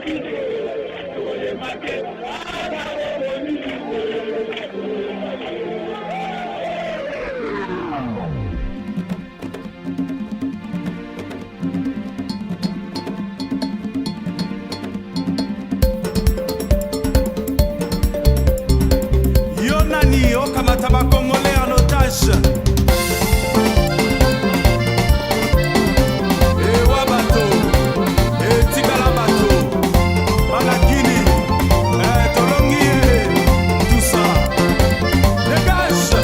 Yonani okamata ba Congolais en otage. Ewa bato, etikala bato, Malakini, Tolongi, tout ça. Dégage.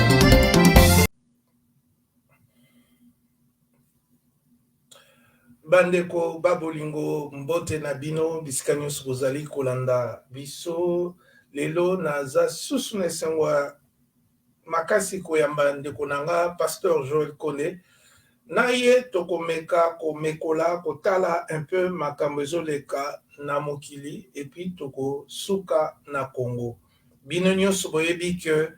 Bandeko babolingo mbote na bino bisika nyonso kozali kolanda biso lelo naza susu na esengo ya makasi koyamba ndeko nanga Pasteur Joël Kone na ye tokomeka komekola kotala un peu makambo ezoleka na mokili epi tokosuka na Congo. Bino nyonso boyebi ke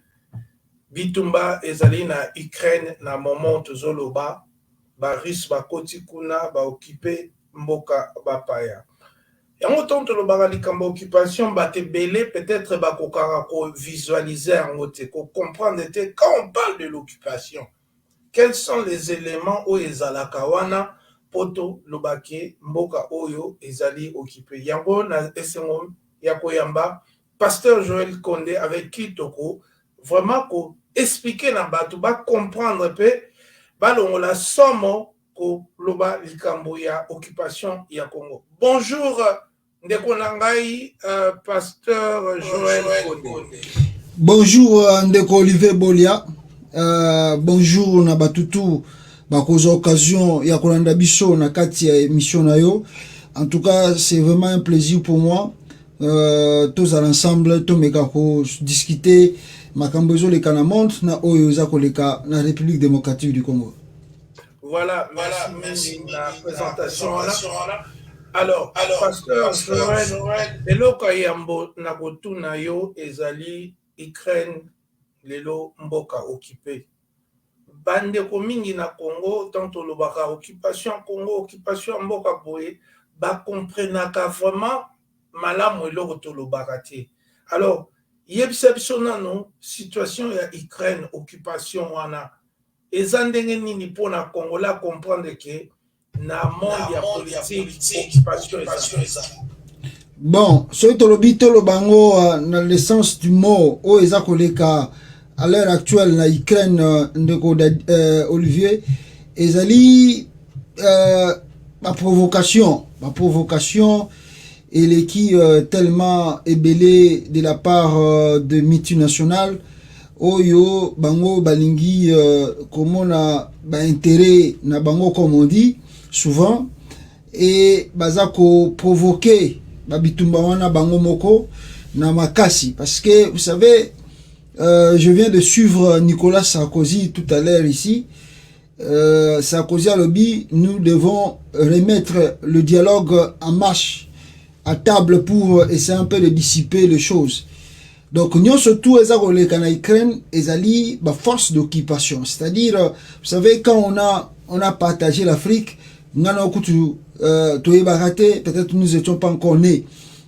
bitumba ezali na Ukraine na moment tozoloba ba Russe bakoti kuna ba occuper mboka bapaya. Yango tonto lo baka likambo occupation bate belé peut-être bakokaka ko visualiser yango te ko comprendre te quand on parle de l'occupation. Quels sont les éléments où ezalaka wana poto lobake mboka oyo ezali occupé. Yango na esengo ya koyamba Pasteur Joël Konde avec qui toko vraiment ko expliquer na batu ba comprendre pe balongola somo ko loba likambo ya occupation ya Congo. Bonjour ndeko nangai Pasteur Joël Konde. Bonjour ndeko Olivier Bolia. Bonjour na batutu bakoza occasion ya kolanda biso na kati ya émission na yo. En tout cas, c'est vraiment un plaisir pour moi. Tous ensemble to meka ko discuter makambo zo le kana monde na oyo za koleka na République démocratique du Congo. Voilà, merci la présentation là. Alors, Pasteur Joël, eloko yambo na kotuna yo ezali Ukraine lelo mboka occupé. Bande ko mingi na Congo tanto lobaka occupation Congo, occupation mboka boye ba comprenaka vraiment malamu eloko to lobaka te. Alors, yebisebisona no situation ya Ukraine occupation wana ezandenge nini pona Congo la comprendre que na monde ya politique occupation eza. Bon, ce tolobito lo bango dans le sens du mot o eza koleka à l'heure actuelle na Ukraine ndeko Olivier ezali ma provocation et qui tellement ébellé de la part de multinationales oyo bango balingi komona ba intérêt na bango comme on dit souvent et bazako provoquer babitumba wana bango moko na makasi parce que vous savez je viens de suivre Nicolas Sarkozy tout à l'heure ici. Sarkozy a lobby, nous devons remettre le dialogue en marche à table pour essayer un peu de dissiper les choses. Donc nous surtout les Ukraine ezali ba force d'occupation, c'est-à-dire vous savez quand on a partagé l'Afrique, peut-être nous étions pas encore nés.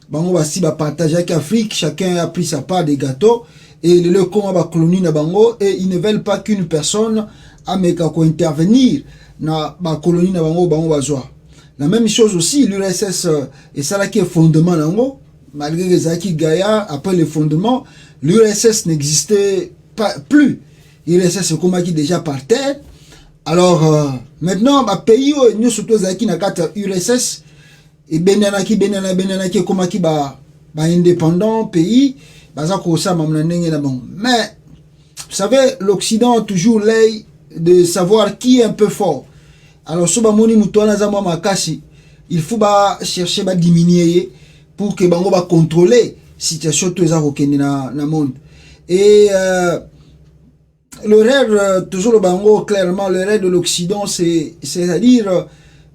Bango basi ba partager avec l'Afrique, chacun a pris sa part des gâteaux et le comment ba colonie na bango et ils ne veulent pas qu'une personne ameka ko intervenir na ba colonie na bango bazwa. La même chose aussi l'URSS et ça là qui est fondement nango. Malgré les acquis Gaïa, après le fondement, l'URSS n'existait pas plus. L'URSS est comme qui déjà par terre. Alors, maintenant, ma pays, nous surtout les acquis na carte URSS, et benanaki comme qui ba indépendant pays, baza ko sa mamnanenge na bon. Mais, vous savez, l'Occident a toujours l'œil de savoir qui est un peu fort. Alors, so ba moni mutona za mwa makasi, il faut ba chercher ba diminuer pour que bango va contrôler situation tout ça au na monde et le rêve toujours le bango clairement le rêve de l'Occident c'est-à-dire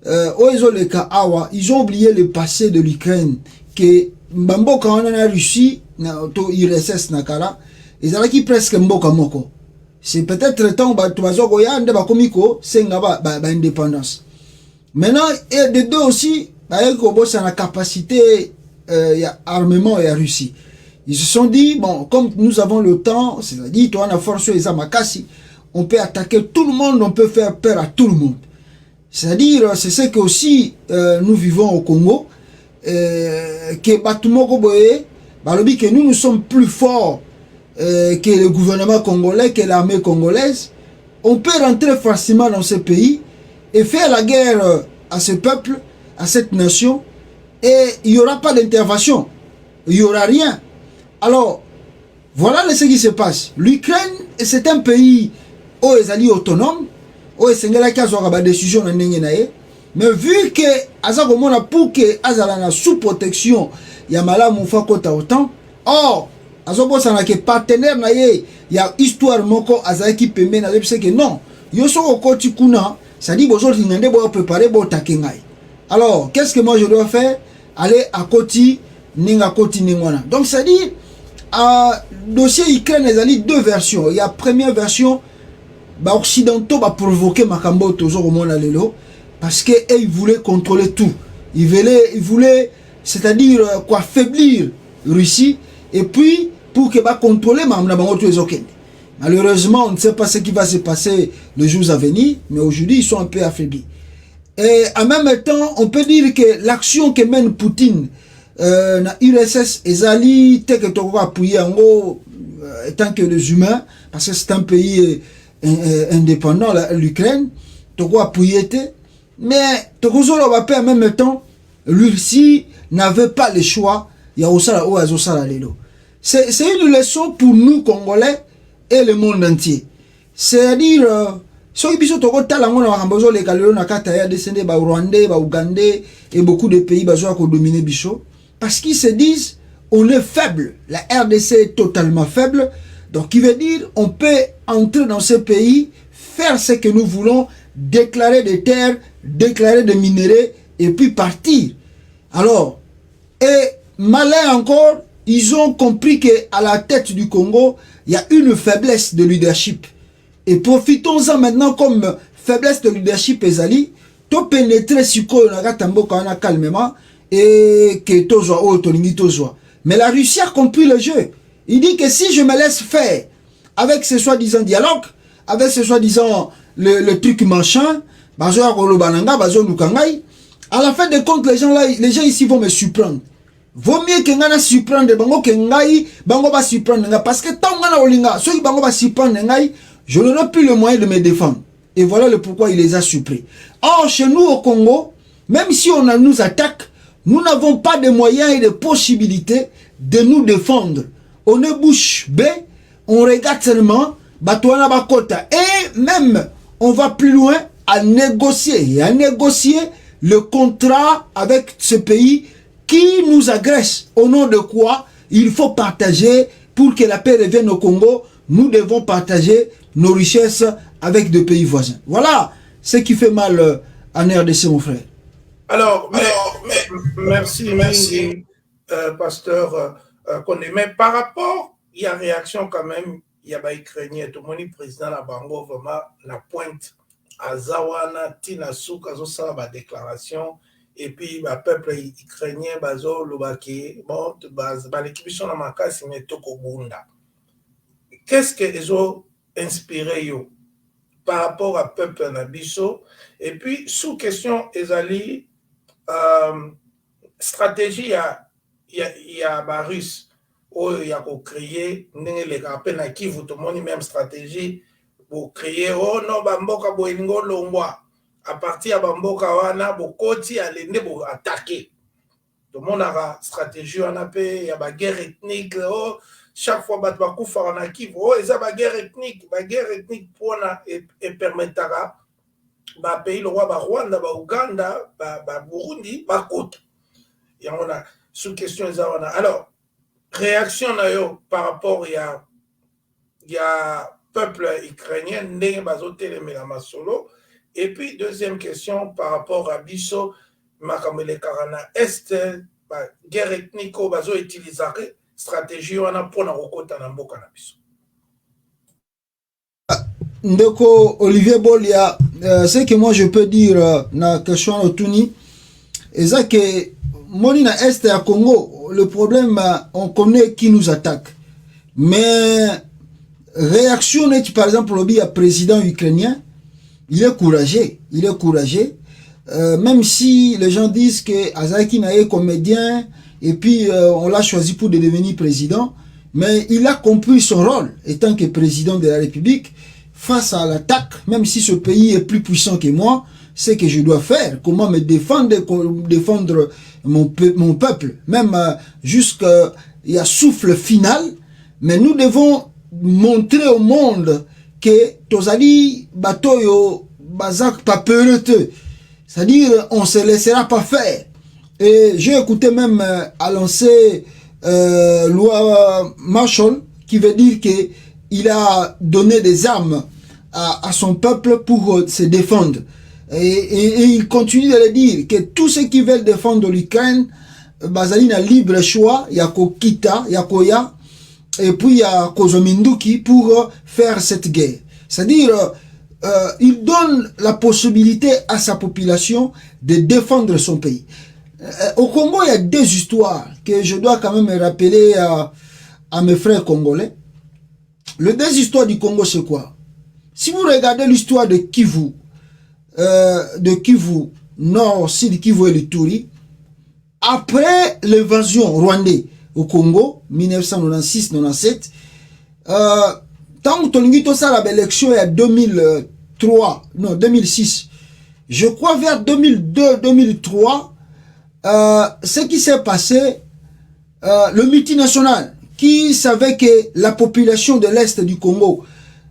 ils ont oublié le passé de l'Ukraine que mbambo quand on a Russie na to URSS nakara ils allaient qui presque mboka moko c'est peut-être le temps ba tubazo ko ya ndeba komiko senga ba indépendance maintenant et de deux aussi ba ko bossa na capacité il y a armement et la Russie. Ils se sont dit, bon, comme nous avons le temps, c'est-à-dire, toi, on a force les Amakasi, on peut attaquer tout le monde, on peut faire peur à tout le monde. C'est-à-dire, c'est ce que aussi nous vivons au Congo, que Batumoko Boye, que nous sommes plus forts que le gouvernement congolais, que l'armée congolaise. On peut rentrer facilement dans ce pays et faire la guerre à ce peuple, à cette nation, et il n'y aura pas d'intervention, il n'y aura rien. Alors, voilà ce qui se passe. L'Ukraine, c'est un pays où ils sont autonomes, où ils sont des décisions, mais vu que Azakomona pour que Azalana sous protection, Yamala Moufa Kota autant, or, Azobo Sanake partenaire naye, il y a histoire moko Azaki Peme na c'est que non, Yoso Okoti Kuna, ça dit bozo tingande bo préparer bo takengai. Alors, qu'est-ce que moi je dois faire? Aller à Koti, Ninga Koti Ningwana. Donc ça dit, dossier Ukraine, il y a deux versions. Il y a première version, bah occidentaux va provoquer Makambo toujours au monde lelo parce que ils voulaient contrôler tout. Ils voulaient, c'est-à-dire quoi, affaiblir Russie et puis pour que va contrôler malheureusement, on ne sait pas ce qui va se passer les jours à venir, mais aujourd'hui ils sont un peu affaiblis. Et en même temps, on peut dire que l'action que mène Poutine na URSS ezali te que toko appuyer en gros tant que les humains parce que c'est un pays indépendant l'Ukraine toko appuyer te mais toko zolo va en même temps Russie n'avait pas le choix il y a osala o azosala lelo c'est une leçon pour nous Congolais et le monde entier c'est-à-dire so biso toko tala ngona makambozo le kalelo na kata ya descendre ba Rwandais ba Ougandais et beaucoup de pays bazo ko dominer biso. Parce qu'ils se disent, on est faible. La RDC est totalement faible. Donc, il veut dire, on peut entrer dans ce pays, faire ce que nous voulons, déclarer des terres, déclarer des minéraux, et puis partir. Alors, et malin encore, ils ont compris qu'à la tête du Congo, il y a une faiblesse de leadership. Et profitons-en maintenant comme faiblesse de leadership, Ezali, to pénétrer sur quoi on a calmement, et que tozoa ou tolingi tozoa. Mais la Russie a compris le jeu. Il dit que si je me laisse faire avec ce soi-disant dialogue, avec ce soi-disant le truc machin, bazo ya kolobananga, bazo nukangai, à la fin de compte les gens ici vont me surprendre. Vaut mieux que ngana surprendre bango que ngai bango ba surprendre nga parce que tant ngana olinga ceux qui bango ba surprendre ngai, je n'aurai plus le moyen de me défendre. Et voilà le pourquoi il les a surpris. Or chez nous au Congo, même si on nous attaque, nous n'avons pas de moyens et de possibilités de nous défendre. On est bouche bée, on regarde seulement, Batouana Bakota. Et même, on va plus loin à négocier le contrat avec ce pays qui nous agresse. Au nom de quoi il faut partager pour que la paix revienne au Congo. Nous devons partager nos richesses avec des pays voisins. Voilà ce qui fait mal en RDC, mon frère. Alors, merci, pasteur Kondé. Mais par rapport, il y a réaction quand même, il y a des Ukrainiens, tout le monde, président la Bango, vraiment, la pointe à Zawana, Tina Souk, à la déclaration, et puis le peuple ukrainien, Bazo, Lubaki, bon, l'équipe sont dans ma casse, mais Toko Bunda. Qu'est-ce qu'ils ont inspiré par rapport à peuple Nabiso? Et puis, sous question, Ezali, stratégie, il y a Barus, où il y a créé, les rappels à qui vous demandez même stratégie pour créer, oh non, Bamboka Boingo Longwa, à partir de Bamboka Wana, Bokoti, à l'ennemi pour attaquer. Tout le monde a une stratégie, on a il y a une guerre ethnique, oh, chaque fois, Batbakouf en a qui, oh, il y a une guerre ethnique pour et permettra. Ba pays le roi ba Rwanda ba Uganda ba Burundi ba côte et on a sous question ça on a alors réaction na yo par rapport il y a peuple ukrainien ndenge bazotelemela masolo et puis deuxième question par rapport à biso makamele karana est ba guerre ethnique bazo utiliser stratégie on a pour na kokota na mboka na biso. Ndeko Olivier Bolia, ce que moi je peux dire na question Otuni, c'est que moni na est ya Congo, le problème, on connaît qui nous attaque. Mais réaction, par exemple, le président ukrainien, il est courageux. Il est courageux. Même si les gens disent que Azaki Nae est comédien et puis on l'a choisi pour devenir président, mais il a compris son rôle étant que président de la République face à l'attaque, même si ce pays est plus puissant que moi, c'est que je dois faire, comment me défendre mon peuple, même jusqu'à souffle final, mais nous devons montrer au monde que Tozali Batoyo Bazak pas peureux. C'est-à-dire, on ne se laissera pas faire. Et j'ai écouté même à lancer loi Marshall, qui veut dire qu'il a donné des armes à son peuple pour se défendre. Et il continue de le dire, que tous ceux qui veulent défendre l'Ukraine, Bazali a libre choix, il y a Kita, il y a Koya, et puis il y a Kozominduki pour faire cette guerre. C'est-à-dire, il donne la possibilité à sa population de défendre son pays. Au Congo, il y a deux histoires que je dois quand même rappeler à mes frères congolais. Les deux histoires du Congo, c'est quoi? Si vous regardez l'histoire de Kivu Nord, Sud Kivu et l'Ituri, après l'invasion rwandaise au Congo, 1996-97, tant que tu as l'élection en 2006, je crois vers 2002-2003, ce qui s'est passé, le multinational qui savait que la population de l'Est du Congo,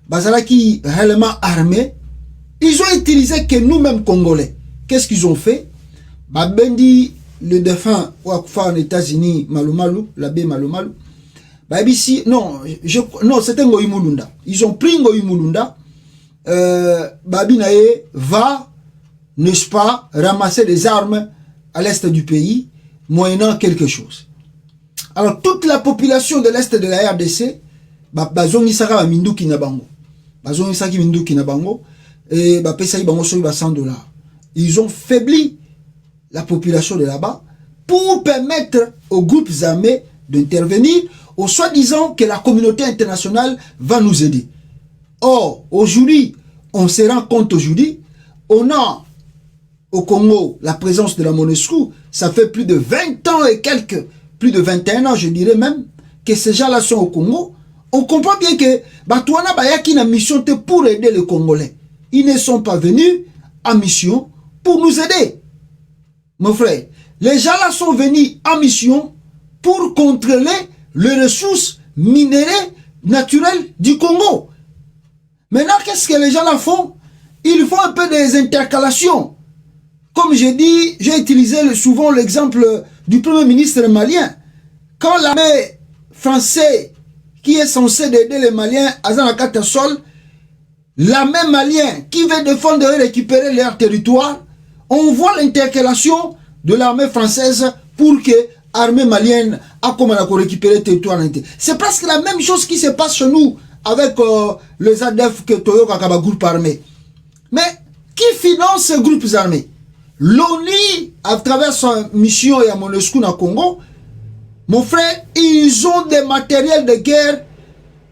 Bazalaki réellement armée, ils ont utilisé que nous-mêmes Congolais. Qu'est-ce qu'ils ont fait? Babendi, le défunt Wakfa en États-Unis, Malumalu, l'abbé Malumalu, ici, non, c'était Ngoï Mulunda. Ils ont pris Ngoï Mulunda, Babinae va, n'est-ce pas, ramasser des armes à l'est du pays, moyennant quelque chose. Alors, toute la population de l'est de la RDC, bazongi saka minduki na bango. Bazongi saki minduki na bango, et pesa bango soyi ba $100. Ils ont faibli la population de là-bas pour permettre aux groupes armés d'intervenir, au soi-disant que la communauté internationale va nous aider. Or, aujourd'hui, on se rend compte aujourd'hui, on a au Congo la présence de la MONUSCO, ça fait plus de 20 ans et quelques, plus de 21 ans je dirais même, que ces gens-là sont au Congo. On comprend bien que Batouana Bayaki na mission pour aider les Congolais. Ils ne sont pas venus en mission pour nous aider. Mon frère, les gens-là sont venus en mission pour contrôler les ressources minérales naturelles du Congo. Maintenant, qu'est-ce que les gens-là font? Ils font un peu des intercalations. Comme j'ai dit, j'ai utilisé souvent l'exemple du premier ministre malien. Quand l'armée française, qui est censée aider les Maliens à Zanakata Sol, l'armée malienne qui veut défendre et récupérer leur territoire, on voit l'intercalation de l'armée française pour que l'armée malienne a comme récupérer le territoire. C'est presque la même chose qui se passe chez nous avec les ADF que Toyo Kakaba groupe armé. Mais qui finance ces groupes armés? L'ONU, à travers sa mission et à MONUSCO au Congo, mon frère, ils ont des matériels de guerre,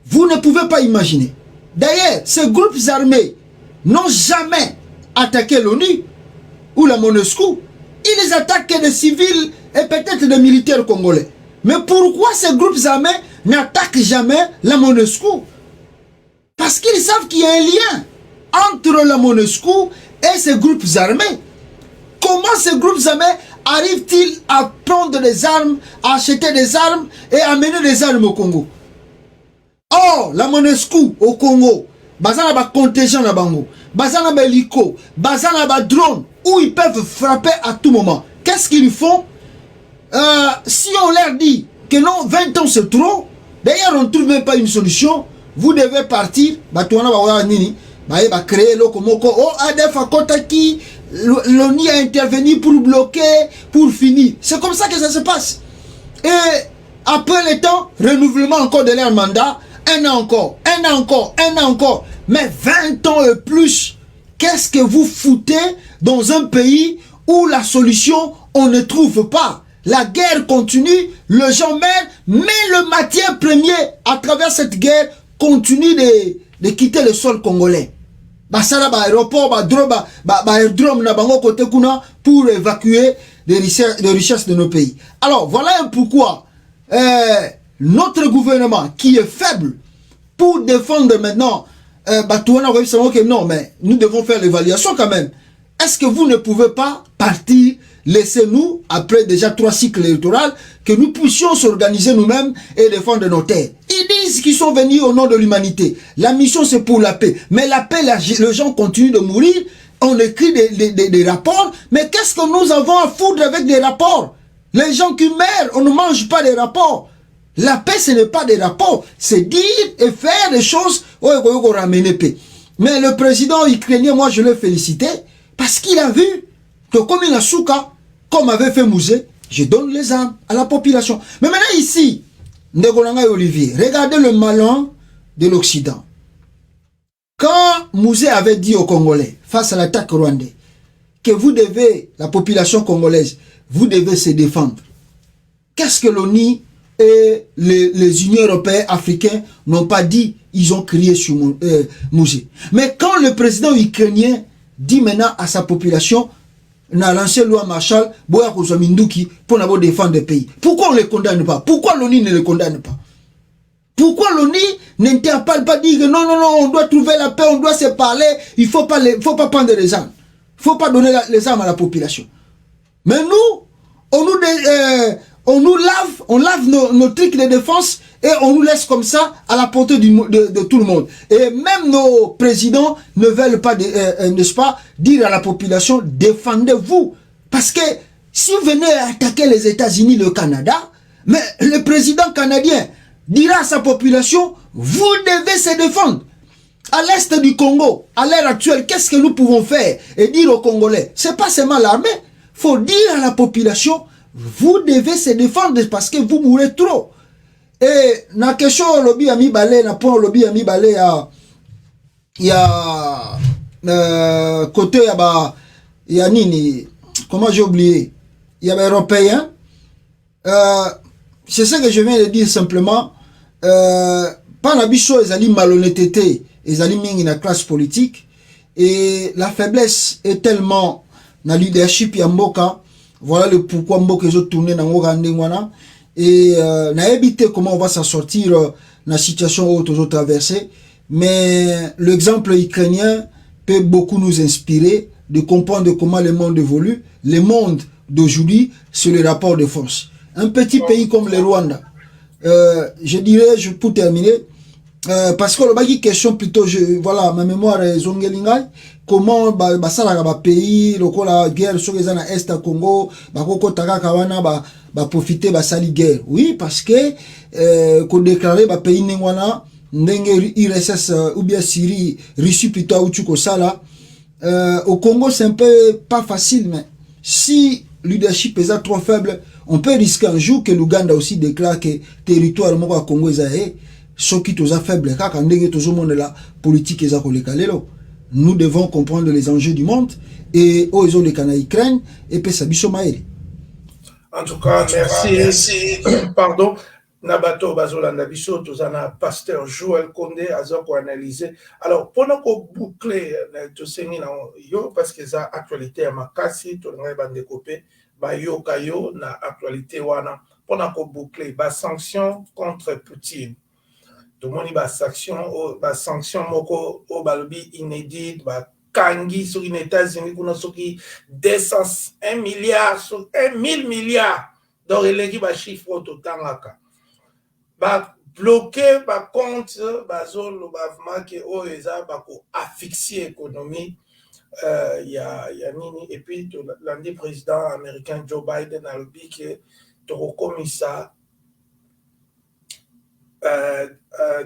vous ne pouvez pas imaginer. D'ailleurs, ces groupes armés n'ont jamais attaqué l'ONU ou la MONUSCO. Ils attaquent des civils et peut-être des militaires congolais. Mais pourquoi ces groupes armés n'attaquent jamais la MONUSCO? Parce qu'ils savent qu'il y a un lien entre la MONUSCO et ces groupes armés. Comment ces groupes armés arrivent-ils à prendre des armes, à acheter des armes et à amener des armes au Congo? Or, la MONUSCO au Congo, bazana ba contingent na bango, bazana ba hélico, bazana ba drone, où ils peuvent frapper à tout moment. Qu'est-ce qu'ils font? Si on leur dit que non, 20 ans c'est trop, d'ailleurs on ne trouve même pas une solution, vous devez partir, ba créer le komoko, oh ADF a Kotaki, l'ONU a intervenu pour bloquer, pour finir. C'est comme ça que ça se passe. Et après le temps, renouvellement encore de leur mandat, un an encore, un an encore, un an encore. Mais 20 ans et plus, qu'est-ce que vous foutez dans un pays où la solution, on ne trouve pas? La guerre continue, les gens meurent, mais le matière premier, à travers cette guerre, continue de quitter le sol congolais. Basala ba aéroport, ba aérodrome na bango côté kuna pour évacuer les richesses de nos pays. Alors voilà pourquoi notre gouvernement qui est faible pour défendre maintenant, non, mais nous devons faire l'évaluation quand même. Est-ce que vous ne pouvez pas partir, laissez-nous, après déjà 3 cycles électoraux, que nous puissions s'organiser nous-mêmes et défendre nos terres. Ils disent qu'ils sont venus au nom de l'humanité. La mission, c'est pour la paix. Mais la paix, les gens continuent de mourir. On écrit des rapports. Mais qu'est-ce que nous avons à foutre avec des rapports? Les gens qui meurent, on ne mange pas des rapports. La paix, ce n'est pas des rapports. C'est dire et faire des choses où il faut ramener paix. Mais le président ukrainien, moi, je l'ai félicité parce qu'il a vu que comme il a souka, comme avait fait Mouzé, je donne les armes à la population. Mais maintenant ici, Ndegolanga et Olivier, regardez le malin de l'Occident. Quand Mouzé avait dit aux Congolais, face à l'attaque rwandaise, que vous devez, la population congolaise, vous devez se défendre. Qu'est-ce que l'ONU et les Unions européennes, africains n'ont pas dit? Ils ont crié sur Mouzé. Mais quand le président ukrainien dit maintenant à sa population, na lancé loi Marshall, Boya Minduki, pour nous défendre le pays. Pourquoi on ne les condamne pas? Pourquoi l'ONU ne les condamne pas? Pourquoi l'ONU n'interpelle pas, dire que non, non, non, on doit trouver la paix, on doit se parler, il ne faut pas prendre les armes. Il ne faut pas donner les armes à la population. Mais nous, on lave nos trucs de défense et on nous laisse comme ça à la portée de tout le monde. Et même nos présidents ne veulent pas, n'est-ce pas, dire à la population, défendez-vous. Parce que si vous venez attaquer les États-Unis, le Canada, mais le président canadien dira à sa population, vous devez se défendre. À l'est du Congo, à l'heure actuelle, qu'est-ce que nous pouvons faire et dire aux Congolais? C'est pas seulement l'armée. Il faut dire à la population, vous devez se défendre parce que vous mourrez trop. Et na question lobby ami balé, na point lobby ami balé il y a côté il y a nini, comment j'ai oublié, il y a européen. C'est ce que je viens de dire simplement. Pas na bicho ezali malhonnêteté, ezali mingi na classe politique et la faiblesse est tellement na leadership ya mboka. Voilà le pourquoi mboka ezo tourner na ngoka ndengwana et na éviter comment on va s'en sortir na situation où toujours traverser. Mais l'exemple ukrainien peut beaucoup nous inspirer de comprendre comment le monde évolue. Le monde d'aujourd'hui, c'est le rapport de force. Un petit pays comme le Rwanda, je dirais, pour terminer, parce que le question plutôt, voilà, ma mémoire est zongelingai, comment ça la pays, la guerre sur les ana est à Congo, koko taka kawana profiter sali guerre. Oui, parce que qu'on déclarer pays nengwana ndenge IRSS ou bien Syrie, Russie plutôt ou tuko sala. Au Congo c'est un peu pas facile, mais si le leadership est trop faible, on peut risquer un jour que l'Ouganda aussi déclare que territoire moko Congo est ce qui est faible, car la politique est nous devons comprendre les enjeux du monde et aux les Canadiens Ukraine et puis ça bisomaïri. En tout cas, merci. Pardon. Nabato Bazolanda Biso, Tozana Pasteur Joël Condé, Azoko analysé. Alors, pendant qu'on boucle, parce que ça actualité à Makasi, tout le monde va découper, yo kayo na actualité wana, pendant qu'on boucle, sanction contre Poutine. Tout le monde va sanction moko au balobi inédit, kangi sur les États-Unis, qu'on a sur qui 1 milliard sur 1 000 milliards. Donc, il y a chiffre au total. Bloquer par compte zone que asphyxie l'économie il y a nini et puis l'année président américain Joe Biden a dit que to commissaire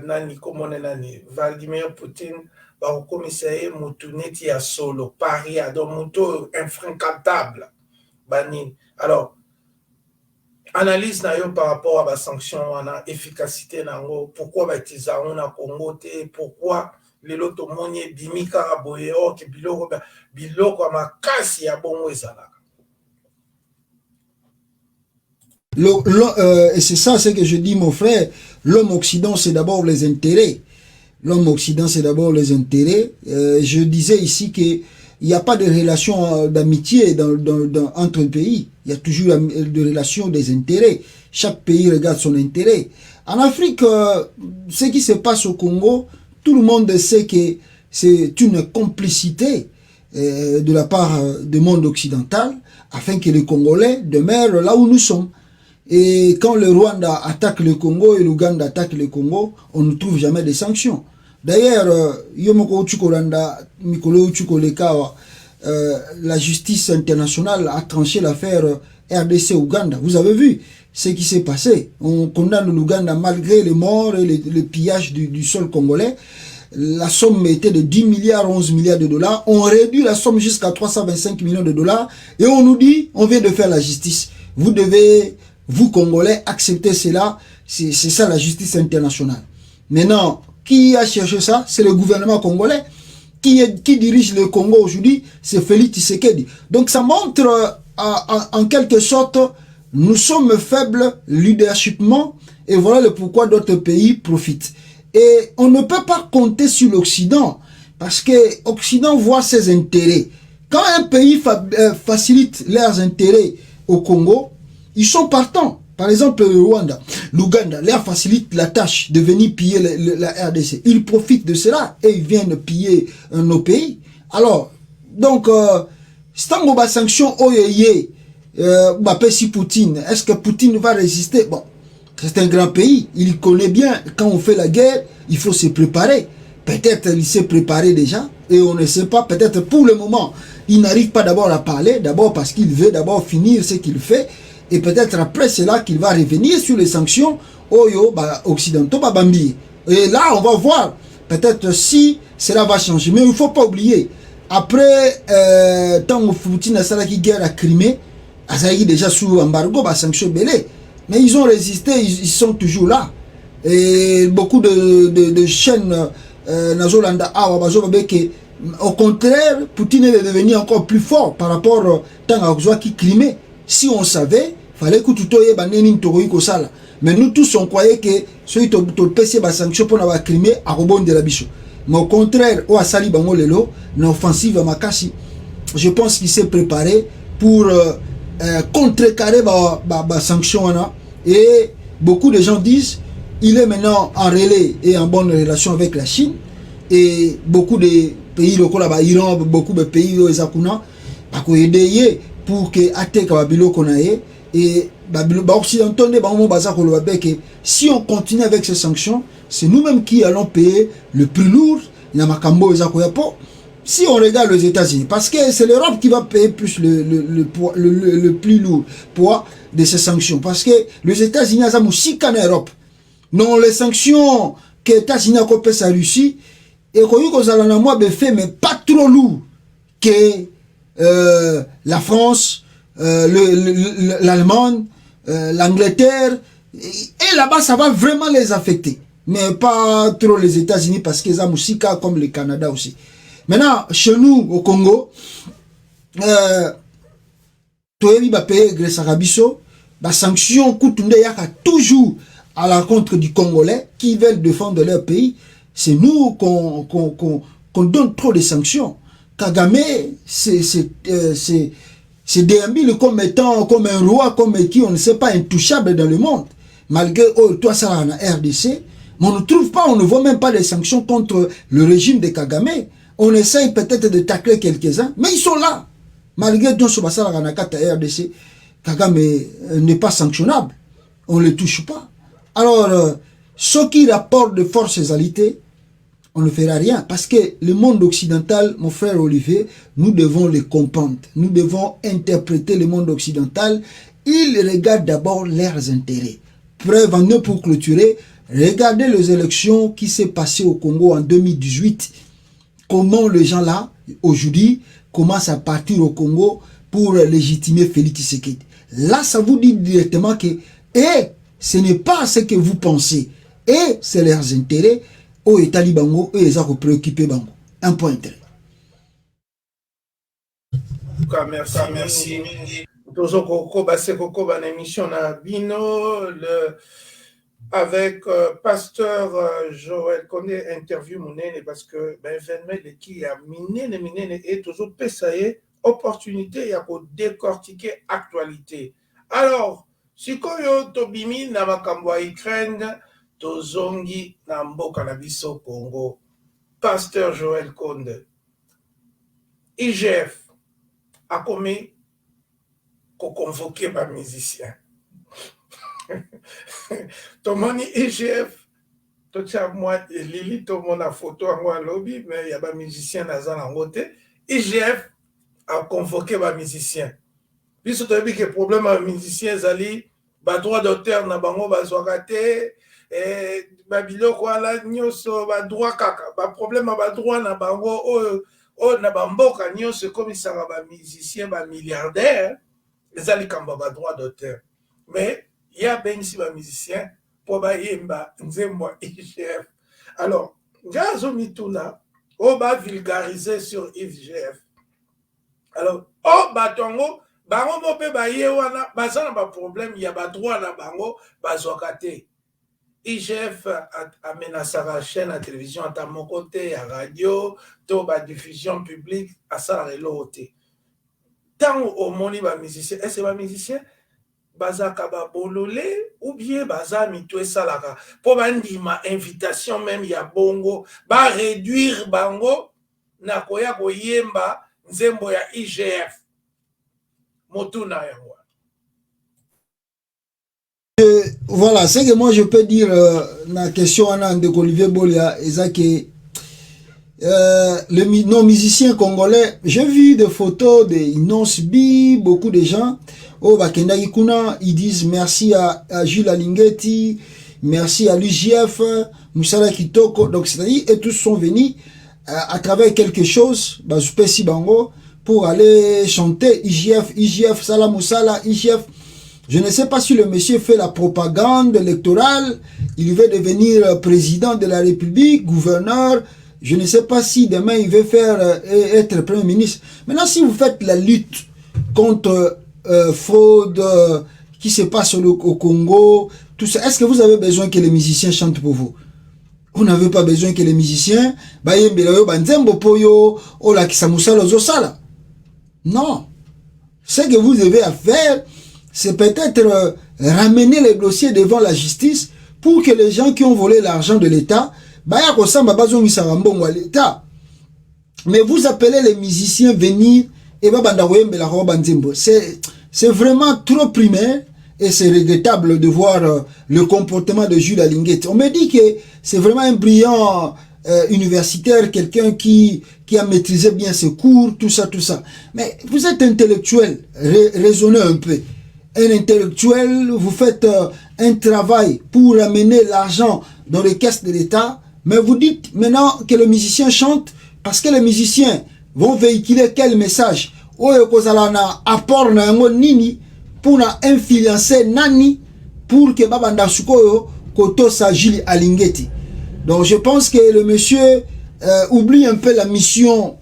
nani comme on est nani Vladimir Poutine va commissaire mutuneti à solo Paris à donc moto infréquentable bani. Alors analyse par rapport à la sanction, à l'efficacité, pourquoi on a Congo, pourquoi les loto monnier bimika aboyeo que biloko ma kasi ya bongo ezala. Et c'est ça ce que je dis, mon frère. L'homme occident, c'est d'abord les intérêts. L'homme occident, c'est d'abord les intérêts. Je disais ici qu'il n'y a pas de relation d'amitié entre pays. Il y a toujours des relations des intérêts. Chaque pays regarde son intérêt. En Afrique, ce qui se passe au Congo, tout le monde sait que c'est une complicité de la part du monde occidental afin que les Congolais demeurent là où nous sommes. Et quand le Rwanda attaque le Congo et l'Ouganda attaque le Congo, on ne trouve jamais de sanctions. D'ailleurs, la justice internationale a tranché l'affaire RDC-Ouganda. Vous avez vu ce qui s'est passé. On condamne l'Ouganda malgré les morts et le pillage du sol congolais. La somme était de 10 milliards, 11 milliards de dollars. On réduit la somme jusqu'à 325 millions de dollars. Et on nous dit, on vient de faire la justice. Vous devez, vous Congolais, accepter cela. C'est ça la justice internationale. Maintenant, qui a cherché ça? C'est le gouvernement congolais. Qui dirige le Congo aujourd'hui? C'est Félix Tshisekedi. Donc ça montre en quelque sorte, nous sommes faibles leadershipment. Et voilà le pourquoi d'autres pays profitent. Et on ne peut pas compter sur l'Occident, parce que l'Occident voit ses intérêts. Quand un pays facilite leurs intérêts au Congo, ils sont partants. Par exemple, le Rwanda, l'Ouganda, leur facilite la tâche de venir piller la RDC. Ils profitent de cela et ils viennent piller nos pays. Alors, donc, c'est un sanction oyeye, si Poutine, est-ce que Poutine va résister? Bon. C'est un grand pays, il connaît bien, quand on fait la guerre, il faut se préparer. Peut-être il s'est préparé déjà, et on ne sait pas, peut-être pour le moment, il n'arrive pas d'abord à parler, d'abord parce qu'il veut d'abord finir ce qu'il fait, et peut-être après cela qu'il va revenir sur les sanctions occidentaux, Bambi. Et là, on va voir, peut-être si cela va changer. Mais il ne faut pas oublier, après, tant que Poutine a fait la guerre à Crimée, il déjà sous embargo, sanctions belé. Mais ils ont résisté, ils sont toujours là. Et beaucoup de chaînes au contraire, Poutine est devenu encore plus fort par rapport à qui Crimée. Si on savait, il fallait que tout le monde. Mais nous tous, on croyait que ceux qui ont passé des sanctions pour la Crimée à rebond de la bichou. Mais au contraire, au Asali Bango Lelo, l'offensive à Makassi, je pense qu'il s'est préparé pour contrecarrer les sanctions. Et beaucoup de gens disent il est maintenant en relais et en bonne relation avec la Chine. Et beaucoup de pays locaux là-bas, Iran, beaucoup de pays où ils ont aidé pour que attaque Babilo konae et occidentaux si on continue avec ces sanctions, c'est nous-mêmes qui allons payer le plus lourd. Si on regarde les États-Unis, parce que c'est l'Europe qui va payer plus le plus lourd poids de ces sanctions. Parce que les États-Unis ont aussi en Europe. Non, les sanctions que les États-Unis ont coupées à la Russie, et qu'on a fait, mais pas trop lourd que la France, l'Allemagne, l'Angleterre. Et là-bas, ça va vraiment les affecter. Mais pas trop les États-Unis, parce qu'ils ont aussi comme le Canada aussi. Maintenant, chez nous, au Congo, Toyebi va payer grâce à Rabiso, la sanction coûte toujours à l'encontre du Congolais qui veulent défendre leur pays. C'est nous qu'on donne trop de sanctions. Kagame, c'est déambule comme étant comme un roi, comme qui on ne sait pas intouchable dans le monde. Malgré toi ça en RDC, mais on ne trouve pas, on ne voit même pas des sanctions contre le régime de Kagame. On essaye peut-être de tacler quelques-uns, mais ils sont là. Malgré tout ce bassin à RDC, Kagame n'est pas sanctionnable. On ne le touche pas. Alors, ceux qui rapportent de forces alité, on ne fera rien. Parce que le monde occidental, mon frère Olivier, nous devons le comprendre. Nous devons interpréter le monde occidental. Ils regardent d'abord leurs intérêts. Preuve en eux pour clôturer, regardez les élections qui s'est passées au Congo en 2018. Comment les gens là, aujourd'hui, commencent à partir au Congo pour légitimer Félix Tshisekedi. Là, ça vous dit directement que ce n'est pas ce que vous pensez. Et c'est leurs intérêts. Au État Libango, eux, ils ont préoccupé Bango. Un point intérêt. Merci. Tozo Koko, Basse Koko, ban émission na Bino, avec pasteur Joël Kondé, interview monene, parce que ben événement qui a minene et toujours pesaye opportunité ya ko décortiquer actualité. Alors, sikoyo tobimi na makambo ya Ukraine, tozongi na mboka na biso Congo. Pasteur Joël Kondé, IGF a commis qu'on convoquait par musicien. Tomoni IGF, tout ça, moi, Lili, tout le monde a photo en moi lobby, mais il y a pas musicien dans un côté. IGF a convoqué par musicien. Puis, c'est un que problème avec musicien, Zali, ba droit d'auteur na bango bazwakate, et babilo quoi là, nyoso ba droit kaka, ba problème ba droit na bango, oh na bamboka nyoso comme ça ba musicien, ba milliardaire. Les alikamba ba droit d'auteur. Mais il y a ben ici ba musicien pour ba yemba nzembo IGF. Alors, Gazo Mituna, on va vulgariser sur IGF. Alors, oh batongo, bango mope ba yewana, bazana ba problème, il y a ba droit na bango, bazokate. IGF a menacé la chaîne à télévision à mon côté, à radio, to ba diffusion publique à ça l'autre. Tant au moni ba musicien, est-ce ba musicien baza kaba bololé ou bien baza mitwe salaka pour bandima invitation même ya bongo ba réduire bango na koya koyemba nzembo ya IGF motuna yango. Voilà, c'est que moi je peux dire la question de Olivier Bolia, et nos musiciens congolais, j'ai vu des photos de Inos B, beaucoup de gens, oh Bakenda Ikuna, ils disent merci à Jules Alingeti, merci à l'UGF, Moussala Kitoko, donc c'est-à-dire, et tous sont venus à travers quelque chose, Bazupesi Bango, pour aller chanter IGF, Salam Moussala, IGF. Je ne sais pas si le monsieur fait la propagande électorale, il veut devenir président de la République, gouverneur. Je ne sais pas si demain il veut faire être Premier ministre. Maintenant, si vous faites la lutte contre fraude qui se passe au Congo, tout ça, est-ce que vous avez besoin que les musiciens chantent pour vous? Vous n'avez pas besoin que les musiciens non. Ce que vous devez faire, c'est peut-être ramener les dossiers devant la justice pour que les gens qui ont volé l'argent de l'État, mais vous appelez les musiciens venir et c'est vraiment trop primaire et c'est regrettable de voir le comportement de Jules Alingeti. On me dit que c'est vraiment un brillant universitaire, quelqu'un qui a maîtrisé bien ses cours, tout ça. Mais vous êtes intellectuel, raisonnez un peu. Un intellectuel, vous faites un travail pour amener l'argent dans les caisses de l'État, mais vous dites maintenant que les musiciens chantent parce que les musiciens vont véhiculer quel message? Pour influencer nani pour que babanda sukoyo koto s'agile Alingeti. Donc je pense que le monsieur oublie un peu la mission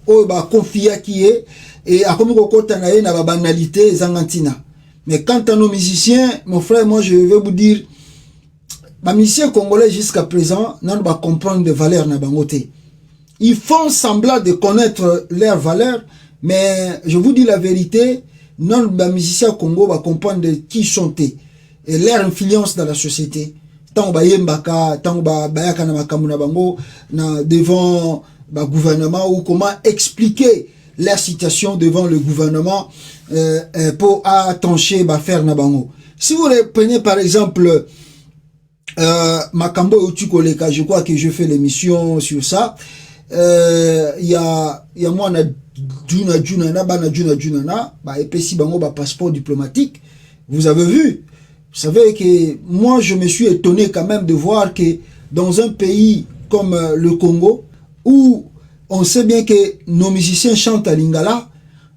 confiée qui est et a comme kokota na na banalité zangantina. Mais quant à nos musiciens, mon frère, moi je vais vous dire, les musiciens congolais jusqu'à présent n'ont pas comprendre des valeurs na bangoté. Ils font semblant de connaître leurs valeurs, mais je vous dis la vérité, non, les musiciens congolais va comprendre de qui chanter et leur influence dans la société. Tant ba yembaka, tant ba bayaka na makamuna bango na devant le gouvernement ou comment expliquer leur situation devant le gouvernement pour trancher faire na bango. Si vous prenez par exemple Makambo Utukoleka, je crois que je fais l'émission sur ça. Il y a moi na Juna et puis si bango passeport diplomatique. Vous avez vu? Vous savez que moi je me suis étonné quand même de voir que dans un pays comme le Congo où on sait bien que nos musiciens chantent à Lingala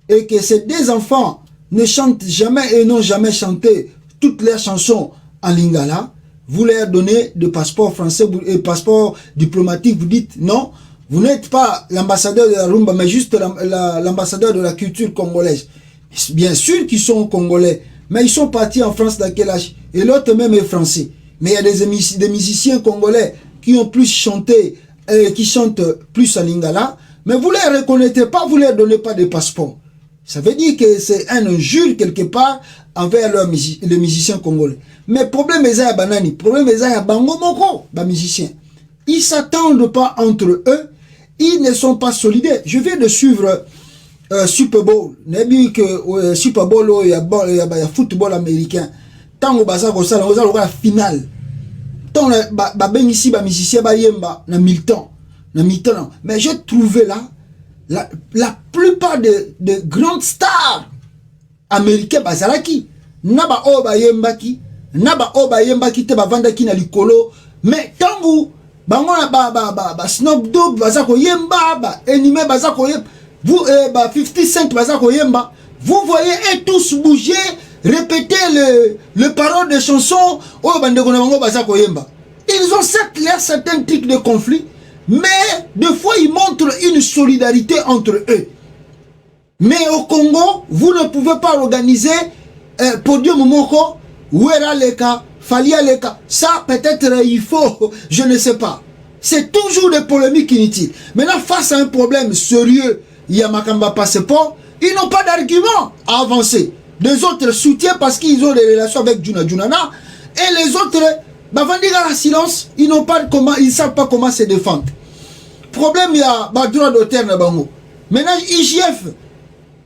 et que ces deux enfants ne chantent jamais et n'ont jamais chanté toutes leurs chansons en Lingala, vous leur donnez de passeport français et passeport diplomatique, vous dites non, vous n'êtes pas l'ambassadeur de la rumba, mais juste l'ambassadeur de la culture congolaise. Bien sûr qu'ils sont congolais, mais ils sont partis en France dans quel âge? Et l'autre même est français. Mais il y a des musiciens congolais qui ont plus chanté, qui chantent plus en lingala, mais vous ne les reconnaissez pas, vous ne leur donnez pas de passeport. Ça veut dire que c'est un injure quelque part envers les musiciens congolais. Mais le problème est à banani, problème est à bango moko, les musiciens. Ils ne s'attendent pas entre eux, ils ne sont pas solidaires. Je viens de suivre Super Bowl. Nebi que Super Bowl, il y a football américain. Tant que ça, on a la finale. Tant que ici, les musiciens, na mi-temps. Mais j'ai trouvé là, la plupart de grandes stars américains, bazalaki. Naba oba yembaki, te bavandaki na likolo. Mais tant que bango na Snoop Dogg bazako yemba, Enime bazako yemba, vous 50 Cent bazako yemba, vous voyez et tous bouger, répéter le parole de chansons, oh bandeko na bango bazako yemba. Ils ont certes là certains types de conflits, mais des fois ils montrent une solidarité entre eux. Mais au Congo, vous ne pouvez pas organiser podium moko, Ouera Leka, Falia Leka. Ça, peut-être il faut, je ne sais pas. C'est toujours des polémiques inutiles. Maintenant, face à un problème sérieux, il y a Makamba Passeport, ils n'ont pas d'argument à avancer. Les autres soutiennent parce qu'ils ont des relations avec Djuna Djunana. Et les autres, Bavandiga la silence, ils n'ont pas comment, ils savent pas comment se défendre. Problème, il y a droit d'auteur na bango. Maintenant, IGF,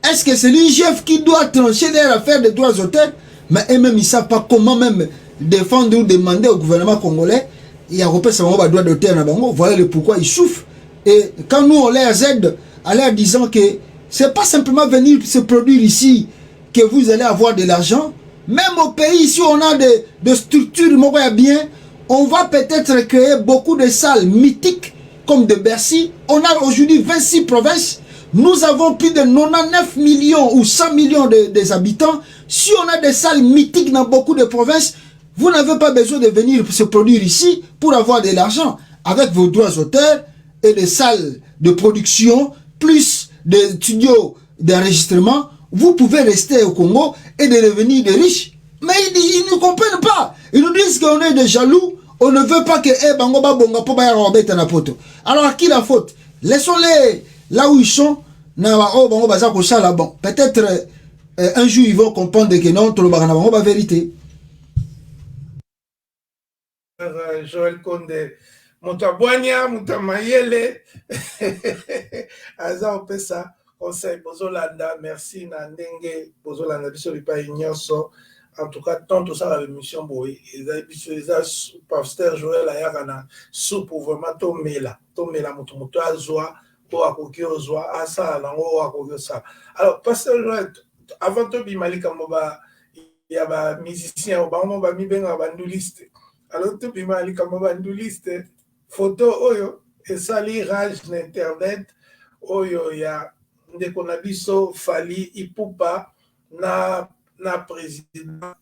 est-ce que c'est l'IGF qui doit trancher leur affaire de droits d'auteur? Mais eux-mêmes, ils ne savent pas comment même défendre ou demander au gouvernement congolais. Il y a repris droit d'auteur. Voilà le pourquoi ils souffrent. Et quand nous, on les aide en leur disant que ce n'est pas simplement venir se produire ici que vous allez avoir de l'argent. Même au pays, ici, on a des structures bien. On va peut-être créer beaucoup de salles mythiques comme de Bercy. On a aujourd'hui 26 provinces. Nous avons plus de 99 millions ou 100 millions des habitants. Si on a des salles mythiques dans beaucoup de provinces, vous n'avez pas besoin de venir se produire ici pour avoir de l'argent. Avec vos droits d'auteur et des salles de production, plus des studios d'enregistrement, vous pouvez rester au Congo et de devenir des riches. Mais ils ne comprennent pas. Ils nous disent qu'on est des jaloux. On ne veut pas que alors à qui la faute? Laissons-les là où ils sont. Bon, peut-être un jour ils vont comprendre que non, tout le monde va vérité. Joël Condé, Moutaboigna, Moutamayele, Aza Opesa, Conseil Bozolanda, merci Nandenge, Bozolanda, Bissolipa Ignonso. En tout cas, tant tout ça dans l'émission, boy, les pasteur Joël Ayagana, soupe vraiment Tomela, Moto Azwa, Oakoki Ozwa, Asa, Lango, Oakoki Sa. Alors, pasteur Joël, avant tout, Bimali Kamoba, il y a des musiciens, on va mis bien à banduliste. Alors, tout Bimali Kamoba, banduliste, photo, oyo, et sali rage d'internet, oyo, il y a des konabiso, Fali, Ipupa, na président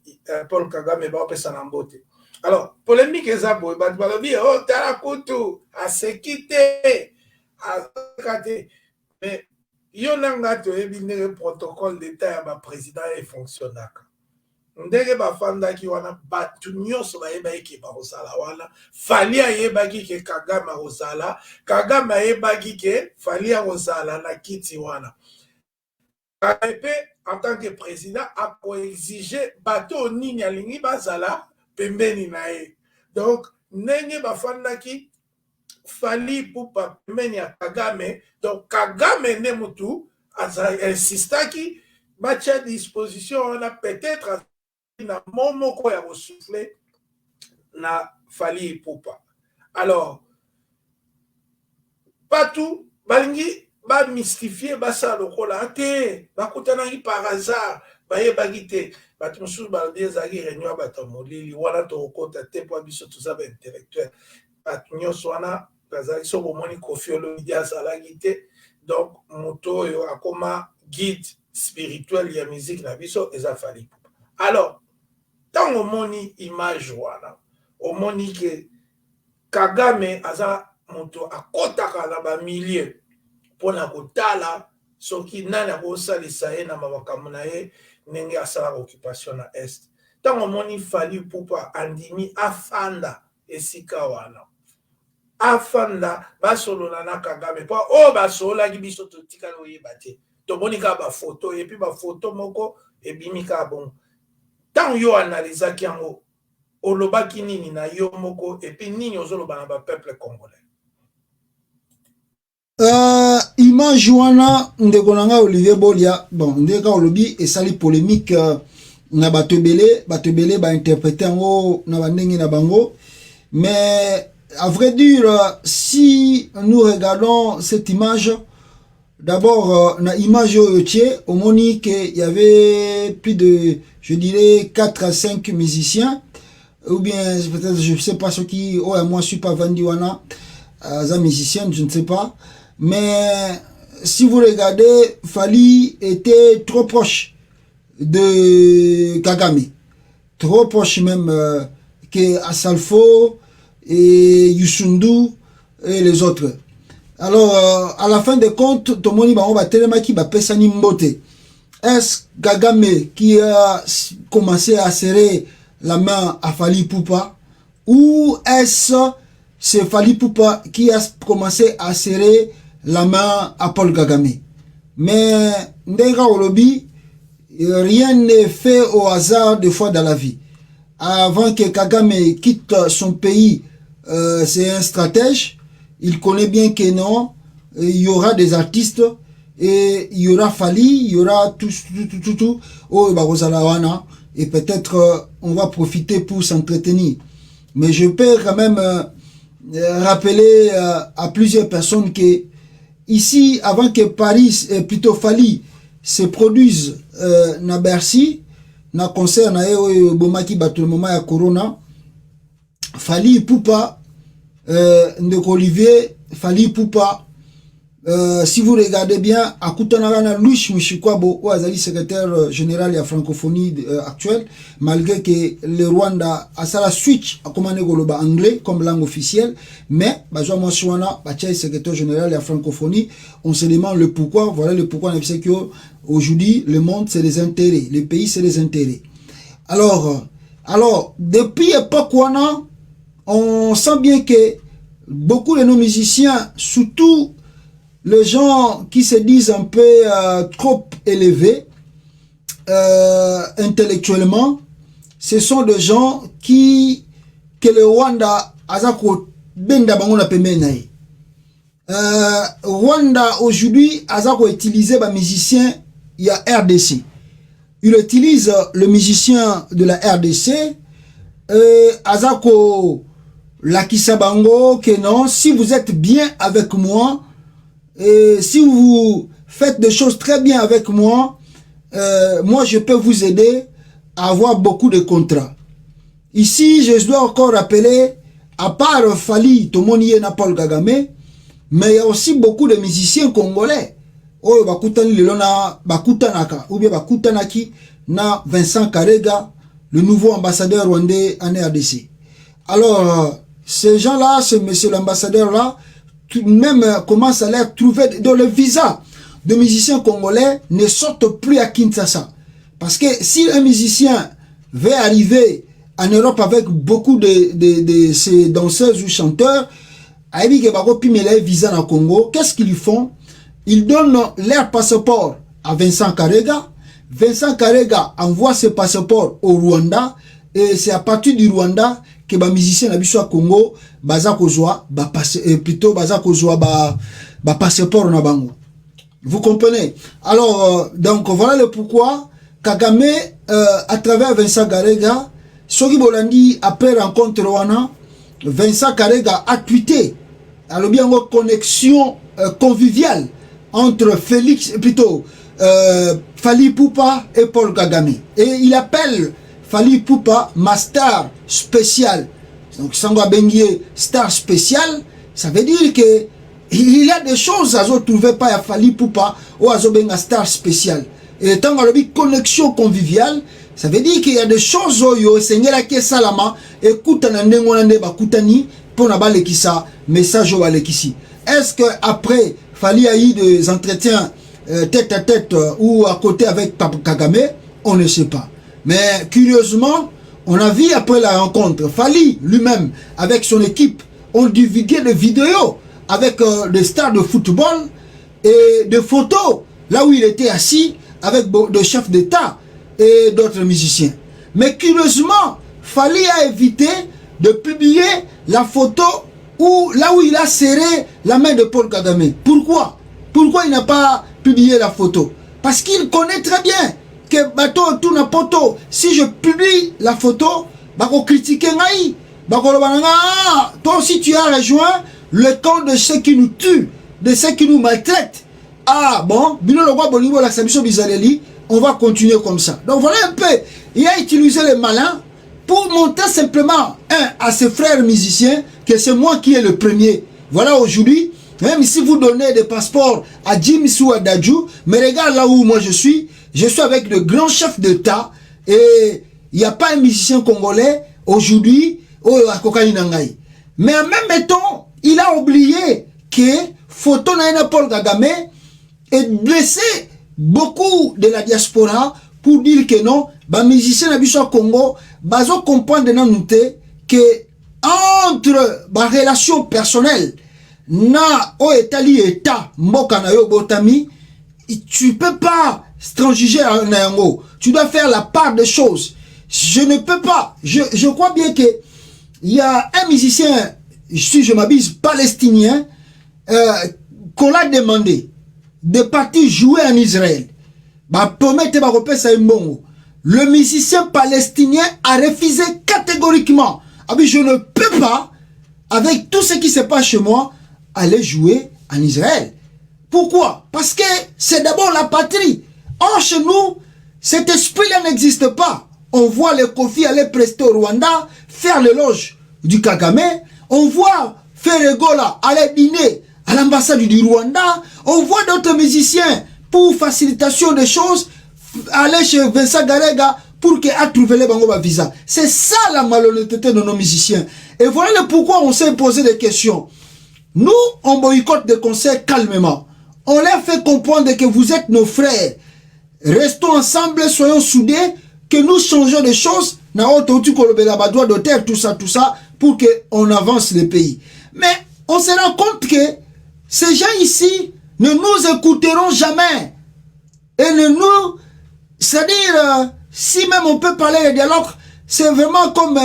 Paul Kagame baopesa na mbote. Alors, polémique eza boye bato balobi oh tala kutu aseki te azaka te, mais yo nanga toyebi ndenge protocole d'état ya baprésident efonctionnaka, ndenge bafandaki wana bato nyonso bayebaki ke bakosala wana. Fali ayebaki ke Kagame akosala, Kagame ayebaki ke Fali akosala na kiti wana. Kagame en tant que président a exigé bateau nini alingi bazala pembeni na ye. Donc ndenge bafandaki Fali Ipupa pembeni ya Kagame, donc Kagame ne mutu insistaki batia disposition wana peut-être na momoko ya kosouffler na Fali Ipupa. Alors partout balingi ba mystifier basa lokola te bakutanaki par hasard bayebaki te bato mosusu balobi ezalaki réunion bato molili wana tokokota te mpo biso toza baintellectuel. Bato nyonso wana bazalaki so bomoni Kofi Olomide azalaki te, donc moto oyo akoma guide spirituel ya musique na biso eza Fali Ipupa. Alors ntango omoni image wana omoni ke Kagame aza moto akotaka na bamilie mpona kotala soki nani akosalisa ye na makambo na ye ndenge asalaka occupation na est. Ntango omoni Fally Ipupa andimi afanda esika wana, afanda basolola na Kagame mpo oyo basololaki biso totikali oyeba te, tomoni kaka bafoto epi bafoto moko ebimi kaka bongo. Ntango yo analizaki yango olobaki nini na yo moko epi nini ozoloba na bapeuple congolais? Image wana ndeko nanga Olivier Bolia, bon ndeka olobi esali polémique na bato ebele ba interpréter yango na bandenge na bango, mais à vrai dire si nous regardons cette image, d'abord na image oyotie omoni que il y avait plus de, je dirais 4 à 5 musiciens, ou bien peut-être je sais pas ceux qui, oh moi je suis pas Vandi wana as musicien, je ne sais pas. Mais si vous regardez, Fally était trop proche de Kagame, trop proche même que Asalfo et Yusundu et les autres. Alors à la fin de compte, Tomoni Bango Telemaki Pesani Mbote. Est-ce Kagame qui a commencé à serrer la main à Fally Ipupa, ou est-ce c'est Fally Ipupa qui a commencé à serrer la main à Paul Kagame? Mais Ndenga Olobi, rien n'est fait au hasard des fois dans la vie. Avant que Kagame quitte son pays, c'est un stratège. Il connaît bien que non, il y aura des artistes et il y aura Fally, il y aura tout au Barosalawana, et peut-être on va profiter pour s'entretenir. Mais je peux quand même rappeler à plusieurs personnes que ici, avant que Paris, plutôt Fally, se produise na Bercy, na concert na Bomaki Bato le moment ya Corona, Fally Ipupa, Ndeko Olivier, Fally Ipupa, si vous regardez bien, à Koutanagana, Louis Mouchikwabo, Ouazali, secrétaire général de la francophonie actuelle, malgré que le Rwanda a ça la switch à commander Goloba anglais comme langue officielle, mais, Bajoua Mouchouana, Bachai, secrétaire général de la francophonie, on se demande le pourquoi. Voilà le pourquoi on a fait que aujourd'hui, le monde, c'est les intérêts, les pays, c'est les intérêts. Alors, depuis l'époque, on sent bien que beaucoup de nos musiciens, surtout les gens qui se disent un peu trop élevés intellectuellement, ce sont des gens que le Rwanda azako benda bango na pembe. Rwanda aujourd'hui azako utiliser ba musicien il y a RDC. Il utilise le musicien de la RDC azako la kisabango que non, si vous êtes bien avec moi, et si vous faites des choses très bien avec moi, moi je peux vous aider à avoir beaucoup de contrats. Ici, je dois encore rappeler, à part Fally, Tomoni na Paul Kagame, mais il y a aussi beaucoup de musiciens congolais. Oh, bakutani lelona bakutanaka, ou bien bakutanaki na Vincent Karega, le nouveau ambassadeur rwandais en RDC. Alors, ces gens-là, ce monsieur l'ambassadeur-là, même commence à les trouver dans le visa de musiciens congolais ne sortent plus à Kinshasa. Parce que si un musicien veut arriver en Europe avec beaucoup de ces danseuses ou chanteurs, visa au Congo, qu'est-ce qu'ils font? Ils donnent leur passeport à Vincent Karega. Vincent Karega envoie ses passeports au Rwanda, et c'est à partir du Rwanda que les musiciens à Congo plutôt passeport na bango. Vous comprenez? Alors donc voilà le pourquoi Kagame à travers Vincent Karega, Soki Bolandi après rencontre wana, Vincent Karega a tweeté alors bien une connexion conviviale entre Fally Ipupa et Paul Kagame, et il appelle Fally Ipupa ma star spéciale. Donc Sangwa Benguier star spécial, ça veut dire que il y a des choses à trouver pas à Fally Ipupa ou à Benga star spécial. Et tant qu'on a une connexion conviviale, ça veut dire qu'il y a des choses où Seigneur qui salama écoute na ndengona bakutani pour na balekisa message au balekisi. Est-ce que après Fally a eu des entretiens tête à tête ou à côté avec Papa Kagame, on ne sait pas. Mais curieusement, on a vu après la rencontre, Fally lui-même, avec son équipe, ont divulgué des vidéos avec des stars de football et des photos, là où il était assis avec des chefs d'État et d'autres musiciens. Mais curieusement, Fally a évité de publier la photo là où il a serré la main de Paul Kagame. Pourquoi? Pourquoi il n'a pas publié la photo? Parce qu'il connaît très bien que bato tout n'importe, si je publie la photo, bako critiquer ngai, bako lobananga, toi aussi tu as rejoint le camp de ceux qui nous tuent, de ceux qui nous maltraitent. Ah bon, bino logwa bolibo la sabiso bizaleli, on va continuer comme ça. Donc voilà un peu, il a utilisé les malins pour montrer simplement à ses frères musiciens que c'est moi qui est le premier. Voilà aujourd'hui, même si vous donnez des passeports à Jim ou à Dadju, mais regarde là où moi je suis avec de grands chefs d'État et il n'y a pas un musicien congolais aujourd'hui à Kokani Nangai. Mais en même temps, il a oublié que Photo Naina Paul Kagame est blessé beaucoup de la diaspora pour dire que non, les musiciens à Congo, ils comprendre que entre les relations personnelles, na o etali état mboka na yo botami, tu peux pas transiger à Nayango. Tu dois faire la part des choses. Je ne peux pas. Je crois bien que il y a un musicien, si je m'abuse, palestinien, qu'on l'a demandé de partir jouer en Israël. Le musicien palestinien a refusé catégoriquement. Ah oui, je ne peux pas, avec tout ce qui se passe chez moi, aller jouer en Israël. Pourquoi? Parce que c'est d'abord la patrie. Or, chez nous, cet esprit-là n'existe pas. On voit les Kofi aller prester au Rwanda, faire l'éloge du Kagame. On voit Ferregola aller dîner à l'ambassade du Rwanda. On voit d'autres musiciens pour facilitation des choses, aller chez Vincent Garega pour qu'il ait trouvé les bango visa. C'est ça la malhonnêteté de nos musiciens. Et voilà le pourquoi on s'est posé des questions. Nous, on boycotte des concerts calmement. On leur fait comprendre que vous êtes nos frères. Restons ensemble, soyons soudés, que nous changeons des choses, droit de terre, tout ça, pour qu'on avance le pays. Mais on se rend compte que ces gens ici ne nous écouteront jamais. Et ne nous... C'est-à-dire, si même on peut parler de dialogue, c'est vraiment comme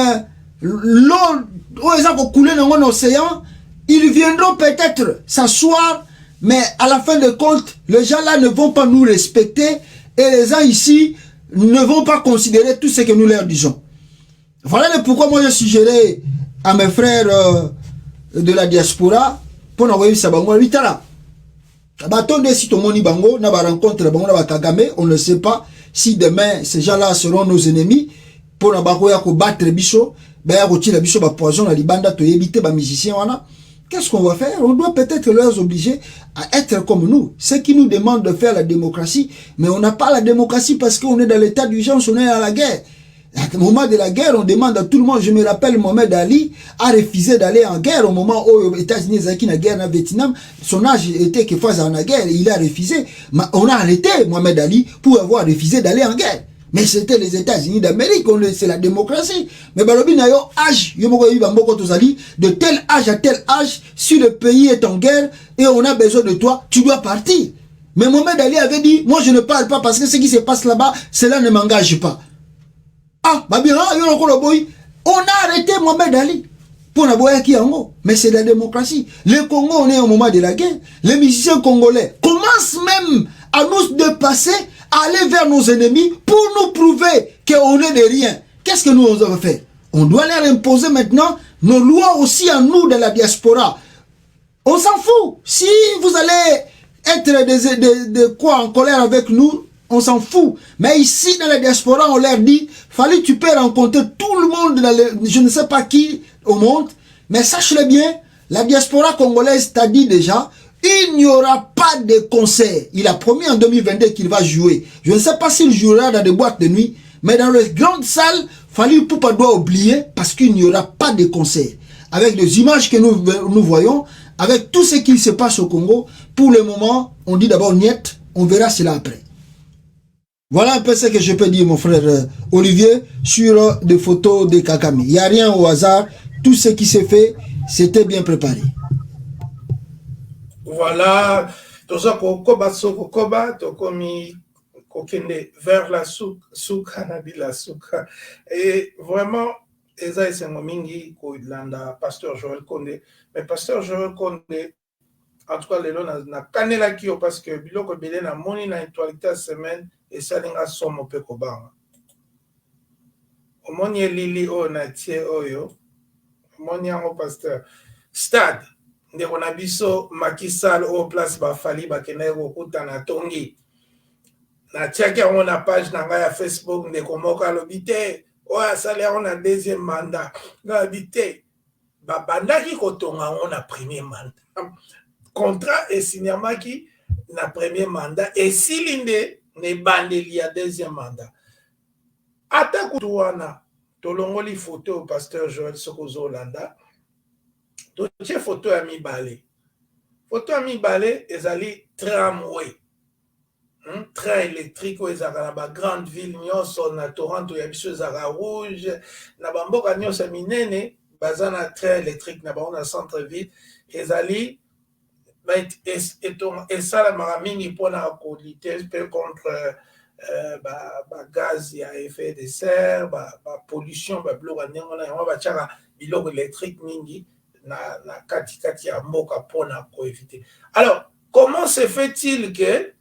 l'eau où ils ont coulé dans l'océan. Ils viendront peut-être s'asseoir, mais à la fin de compte, les gens là ne vont pas nous respecter et les gens ici ne vont pas considérer tout ce que nous leur disons. Voilà le pourquoi moi je suggérais à mes frères de la diaspora pour n'envoyer ça bango litala. Attendez si tout le monde bango n'a pas rencontré bango n'a Kagame, on ne sait pas si demain ces gens-là seront nos ennemis pour n'avoir ya ko battre biso, ba ya ko tira biso ba poison na libanda to éviter ba musicien wana. Qu'est-ce qu'on va faire? On doit peut-être leur obliger à être comme nous. Ceux qui nous demandent de faire la démocratie, mais on n'a pas la démocratie parce qu'on est dans l'état d'urgence, on est à la guerre. À un moment de la guerre, on demande à tout le monde. Je me rappelle, Mohamed Ali a refusé d'aller en guerre au moment où les États-Unis étaient en guerre au Vietnam. Son âge était qu'il fasse en guerre et il a refusé. Mais on a arrêté Mohamed Ali pour avoir refusé d'aller en guerre. Mais c'était les États-Unis d'Amérique, c'est la démocratie. Mais balobi na yo âge, de tel âge à tel âge, si le pays est en guerre et on a besoin de toi, tu dois partir. Mais Mohamed Ali avait dit, moi je ne parle pas parce que ce qui se passe là-bas, cela ne m'engage pas. Ah, on a arrêté Mohamed Ali pour n'aboyer qui en mais c'est la démocratie. Le Congo, on est au moment de la guerre. Les musiciens congolais commencent même à nous dépasser, à aller vers nos ennemis pour nous prouver qu'on est de rien. Qu'est-ce que nous avons fait? On doit leur imposer maintenant nos lois aussi à nous de la diaspora. On s'en fout. Si vous allez être de quoi en colère avec nous, on s'en fout. Mais ici, dans la diaspora, on leur dit, Fally, tu peux rencontrer tout le monde, je ne sais pas qui au monde, mais sache-le bien, la diaspora congolaise t'a dit déjà, il n'y aura pas de concert. Il a promis en 2022 qu'il va jouer. Je ne sais pas s'il jouera dans des boîtes de nuit, mais dans les grandes salles, Fally Ipupa doit oublier parce qu'il n'y aura pas de concert. Avec les images que nous voyons, avec tout ce qui se passe au Congo, pour le moment, on dit d'abord niet, On verra cela après. Voilà un peu ce que je peux dire, mon frère Olivier, sur des photos de Kagame. Il n'y a rien au hasard. Tout ce qui s'est fait, c'était bien préparé. Voilà. Toza kokoba soko koba tokomi kokende vers la souka na bila souka. Et vraiment, eza esengo mingi koilanda Pasteur Joël Condé. Mais Pasteur Joël Condé, en tout cas, lelo na kanela kio parce que biloko belé na moni na actualité semaine et ça linga somo pe kobanga. Omoni elili o na tie oyo. Omoni yango Pasteur. Stade. Ndeko na biso Macky Sall au place bafali bakende kokuta na tongi. Na tiaki yango na page na ngai ya Facebook ndeko moko alobi te oyo asali yango na deuxième mandat. Nalobi te babandaki kotonga yango na premier mandat. Contrat esinyamaki na premier mandat esili nde na ebandeli ya deuxième mandat. Ata kutu wana tolongoli photo au Pasteur Joël Sokozolanda. Toche photo ya mibale. Photo ya mibale ezali tramway. Train électrique ou ezaka na ba grande ville nyonso na Toronto ya biso ezaka rouge na bamboka nyonso minene baza na train électrique na bango na centre ville ezali esalamaka mingi mpona kolite mpe contre gaz ya effet de serre pollution babiloko ndenge na yango batiaka biloko électrique mingi na kati ya mboka pona koéviter. Alors, comment se fait-il que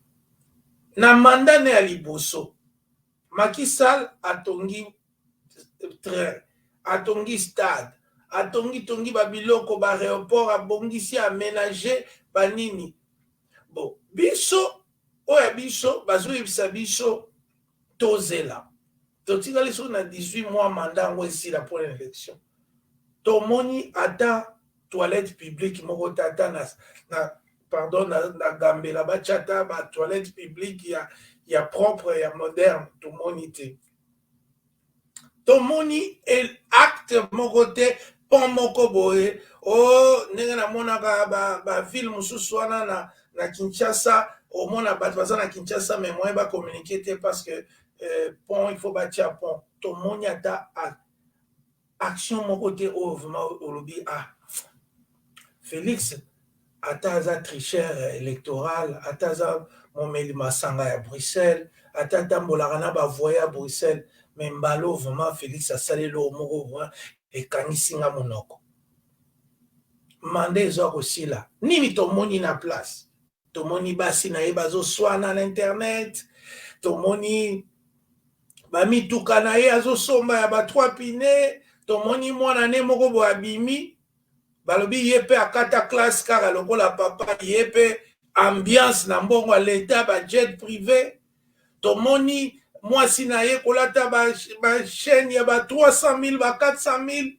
na mandat ne ya liboso Macky Sall atongi train, atongi stade, atongi babiloko ba aéroport abongisi aménager banini. Bon, biso oya biso bazoyebisa biso tozela. Totikali so na 18 mois mandat ngo esila pour l'élection. Tomoni ata toilette publique moko tata na gambela bachata ba toilette publique ya propre ya moderne tomoni te. Tomoni el acte moko te pont moko boye ndenge na monaka ba ville mosusu wana na Kinshasa omona bato baza na Kinshasa mais moyen ba communiquer te parce que pont il faut bâtir pont. Tomoni ata action mon côté olobi Félix ataza tricheur électoral ataza momeli masanga ya Bruxelles atata mbolaka ba voya à Bruxelles mais mbalo vraiment Félix asalelo moko et kanisinga monoko mande ezo kosila nini tomoni na place tomoni basi na ye bazo swana na internet tomoni bamituka na ye azo somba ya ba 3 pine tomoni mwana ne moko bo abimi balobi yepe akata classe kaka lokola papa yepe ambiance na mbongo à l'état ba jet privé tomoni mwasi na ye kolata ba chaîne ya ba 300,000 ba 400,000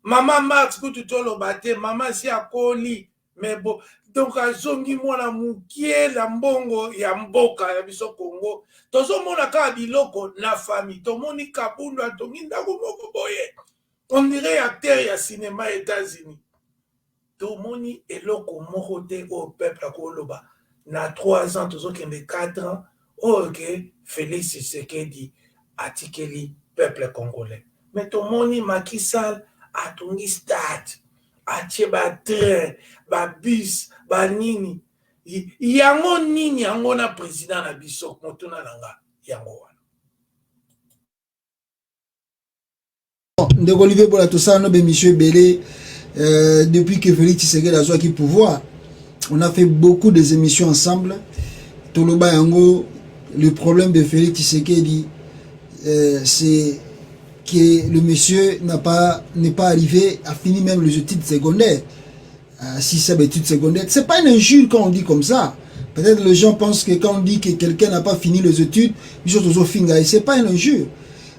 mama Max kutu tolo bate mama si akoli mais bon donc azongi mwana mukie la mbongo ya mboka ya biso Congo tozomona ka biloko na famille tomoni kabundu atongi ndako moko boye on dirait acteur ya cinéma États-Unis tomoni eloko moko te au peuple akoloba na 3 ans tozokende 4 ans ok Félix Tshisekedi atikeli peuple congolais mais tomoni Macky Sall atongi stade atie ba train ba bus ba nini yango nini yango na président na biso motuna nanga yango wana ndeko Olivier Bola tosana be monsieur Belé depuis que Félix Tshisekedi a joué pouvoir on a fait beaucoup des émissions ensemble toloba yango le problème de Félix Tshisekedi c'est que le monsieur n'est pas arrivé à finir même les études secondaires. Si c'est des études secondaires, c'est pas une injure quand on dit comme ça. Peut-être les gens pensent que quand on dit que quelqu'un n'a pas fini les études, c'est pas une injure.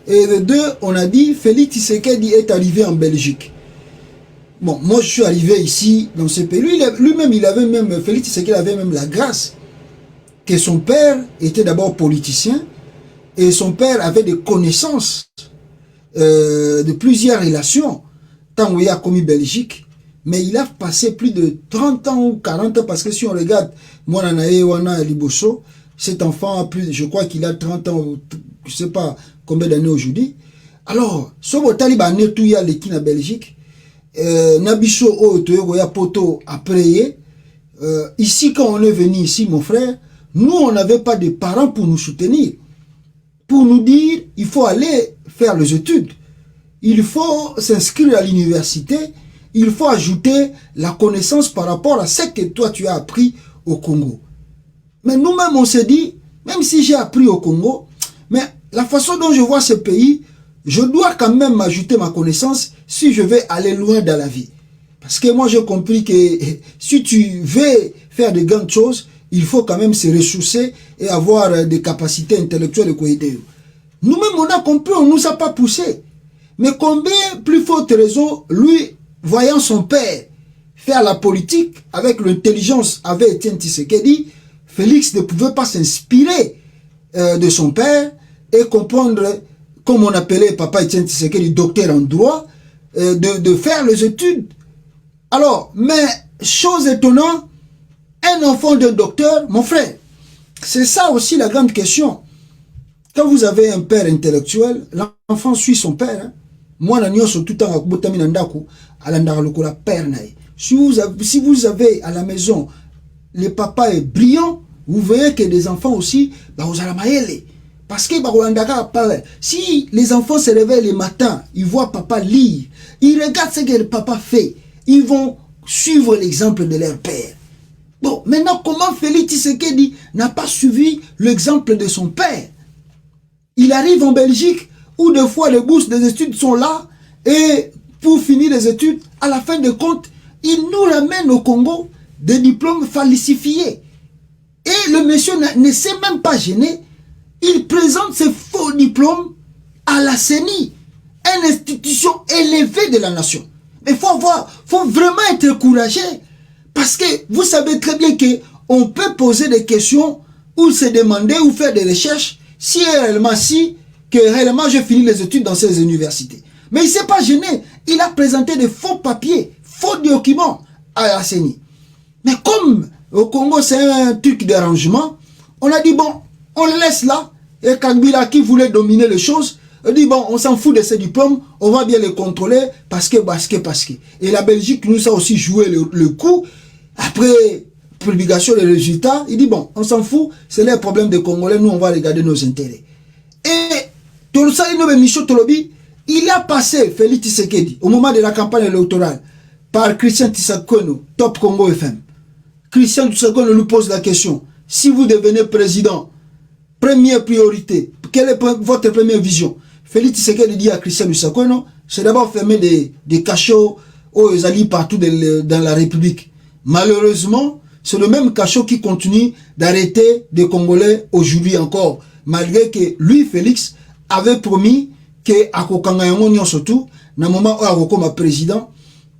Et de deux, on a dit Félix Tshisekedi est arrivé en Belgique. Bon, moi je suis arrivé ici dans ce pays. Lui-même, Félix Tshisekedi avait même la grâce que son père était d'abord politicien et son père avait des connaissances de plusieurs relations tant où il y a commis Belgique mais il a passé plus de 30 ans ou 40 ans, parce que si on regarde, moi, Nanae Wana Liboso, cet enfant a plus, je crois qu'il a 30 ans, je ne sais pas combien d'années aujourd'hui. Alors, ce Taliban est tout y a l'équipe en Belgique, Nabiso Otoya Poto après, ici, quand on est venu ici, mon frère, nous, on n'avait pas de parents pour nous soutenir, pour nous dire, il faut aller faire les études, il faut s'inscrire à l'université, il faut ajouter la connaissance par rapport à ce que toi tu as appris au Congo. Mais nous-mêmes, on s'est dit, même si j'ai appris au Congo, mais la façon dont je vois ce pays, je dois quand même ajouter ma connaissance si je vais aller loin dans la vie. Parce que moi, j'ai compris que si tu veux faire de grandes choses, il faut quand même se ressourcer et avoir des capacités intellectuelles et cohésives. Nous-mêmes, on a compris, on ne nous a pas poussé. Mais combien plus forte raison, lui, voyant son père faire la politique avec l'intelligence, avec Étienne Tshisekedi, Félix ne pouvait pas s'inspirer de son père et comprendre, comme on appelait papa Étienne Tshisekedi, docteur en droit, de faire les études. Alors, mais chose étonnante, un enfant d'un docteur, mon frère, c'est ça aussi la grande question. Quand vous avez un père intellectuel, l'enfant suit son père. Hein. Moi, tout le père. Si vous avez à la maison, le papa est brillant, vous voyez que les enfants aussi, vous allez parce que si les enfants se réveillent le matin, ils voient papa lire, ils regardent ce que le papa fait, ils vont suivre l'exemple de leur père. Bon, maintenant, comment Félix Tshisekedi n'a pas suivi l'exemple de son père? Il arrive en Belgique, où des fois les bourses des études sont là, et pour finir les études, à la fin de compte, il nous ramène au Congo des diplômes falsifiés. Et le monsieur ne s'est même pas gêné. Il présente ses faux diplômes à la CENI, une institution élevée de la nation. Mais il faut vraiment être courageux. Parce que vous savez très bien qu'on peut poser des questions ou se demander ou faire des recherches si réellement j'ai fini les études dans ces universités. Mais il ne s'est pas gêné. Il a présenté des faux papiers, faux documents à la CENI. Mais comme au Congo c'est un truc d'arrangement, on a dit bon, on le laisse là. Et Kabila qui voulait dominer les choses, il dit bon, on s'en fout de ces diplômes, on va bien les contrôler parce que. Et la Belgique nous a aussi joué le coup. Après publication des résultats, il dit bon, on s'en fout, c'est les problèmes des Congolais, nous on va regarder nos intérêts. Et il a passé Félix Tshisekedi au moment de la campagne électorale par Christian Tshisekedi, Top Congo FM. Christian Tshisekedi lui pose la question, si vous devenez président, première priorité, quelle est votre première vision? Félix Tshisekedi dit à Christian Tshisekedi, c'est d'abord fermer des cachots aux alliés partout dans la République. Malheureusement, c'est le même cachot qui continue d'arrêter des Congolais aujourd'hui encore, malgré que lui, Félix, avait promis que à Kokangayango surtout, dans le moment où il est président,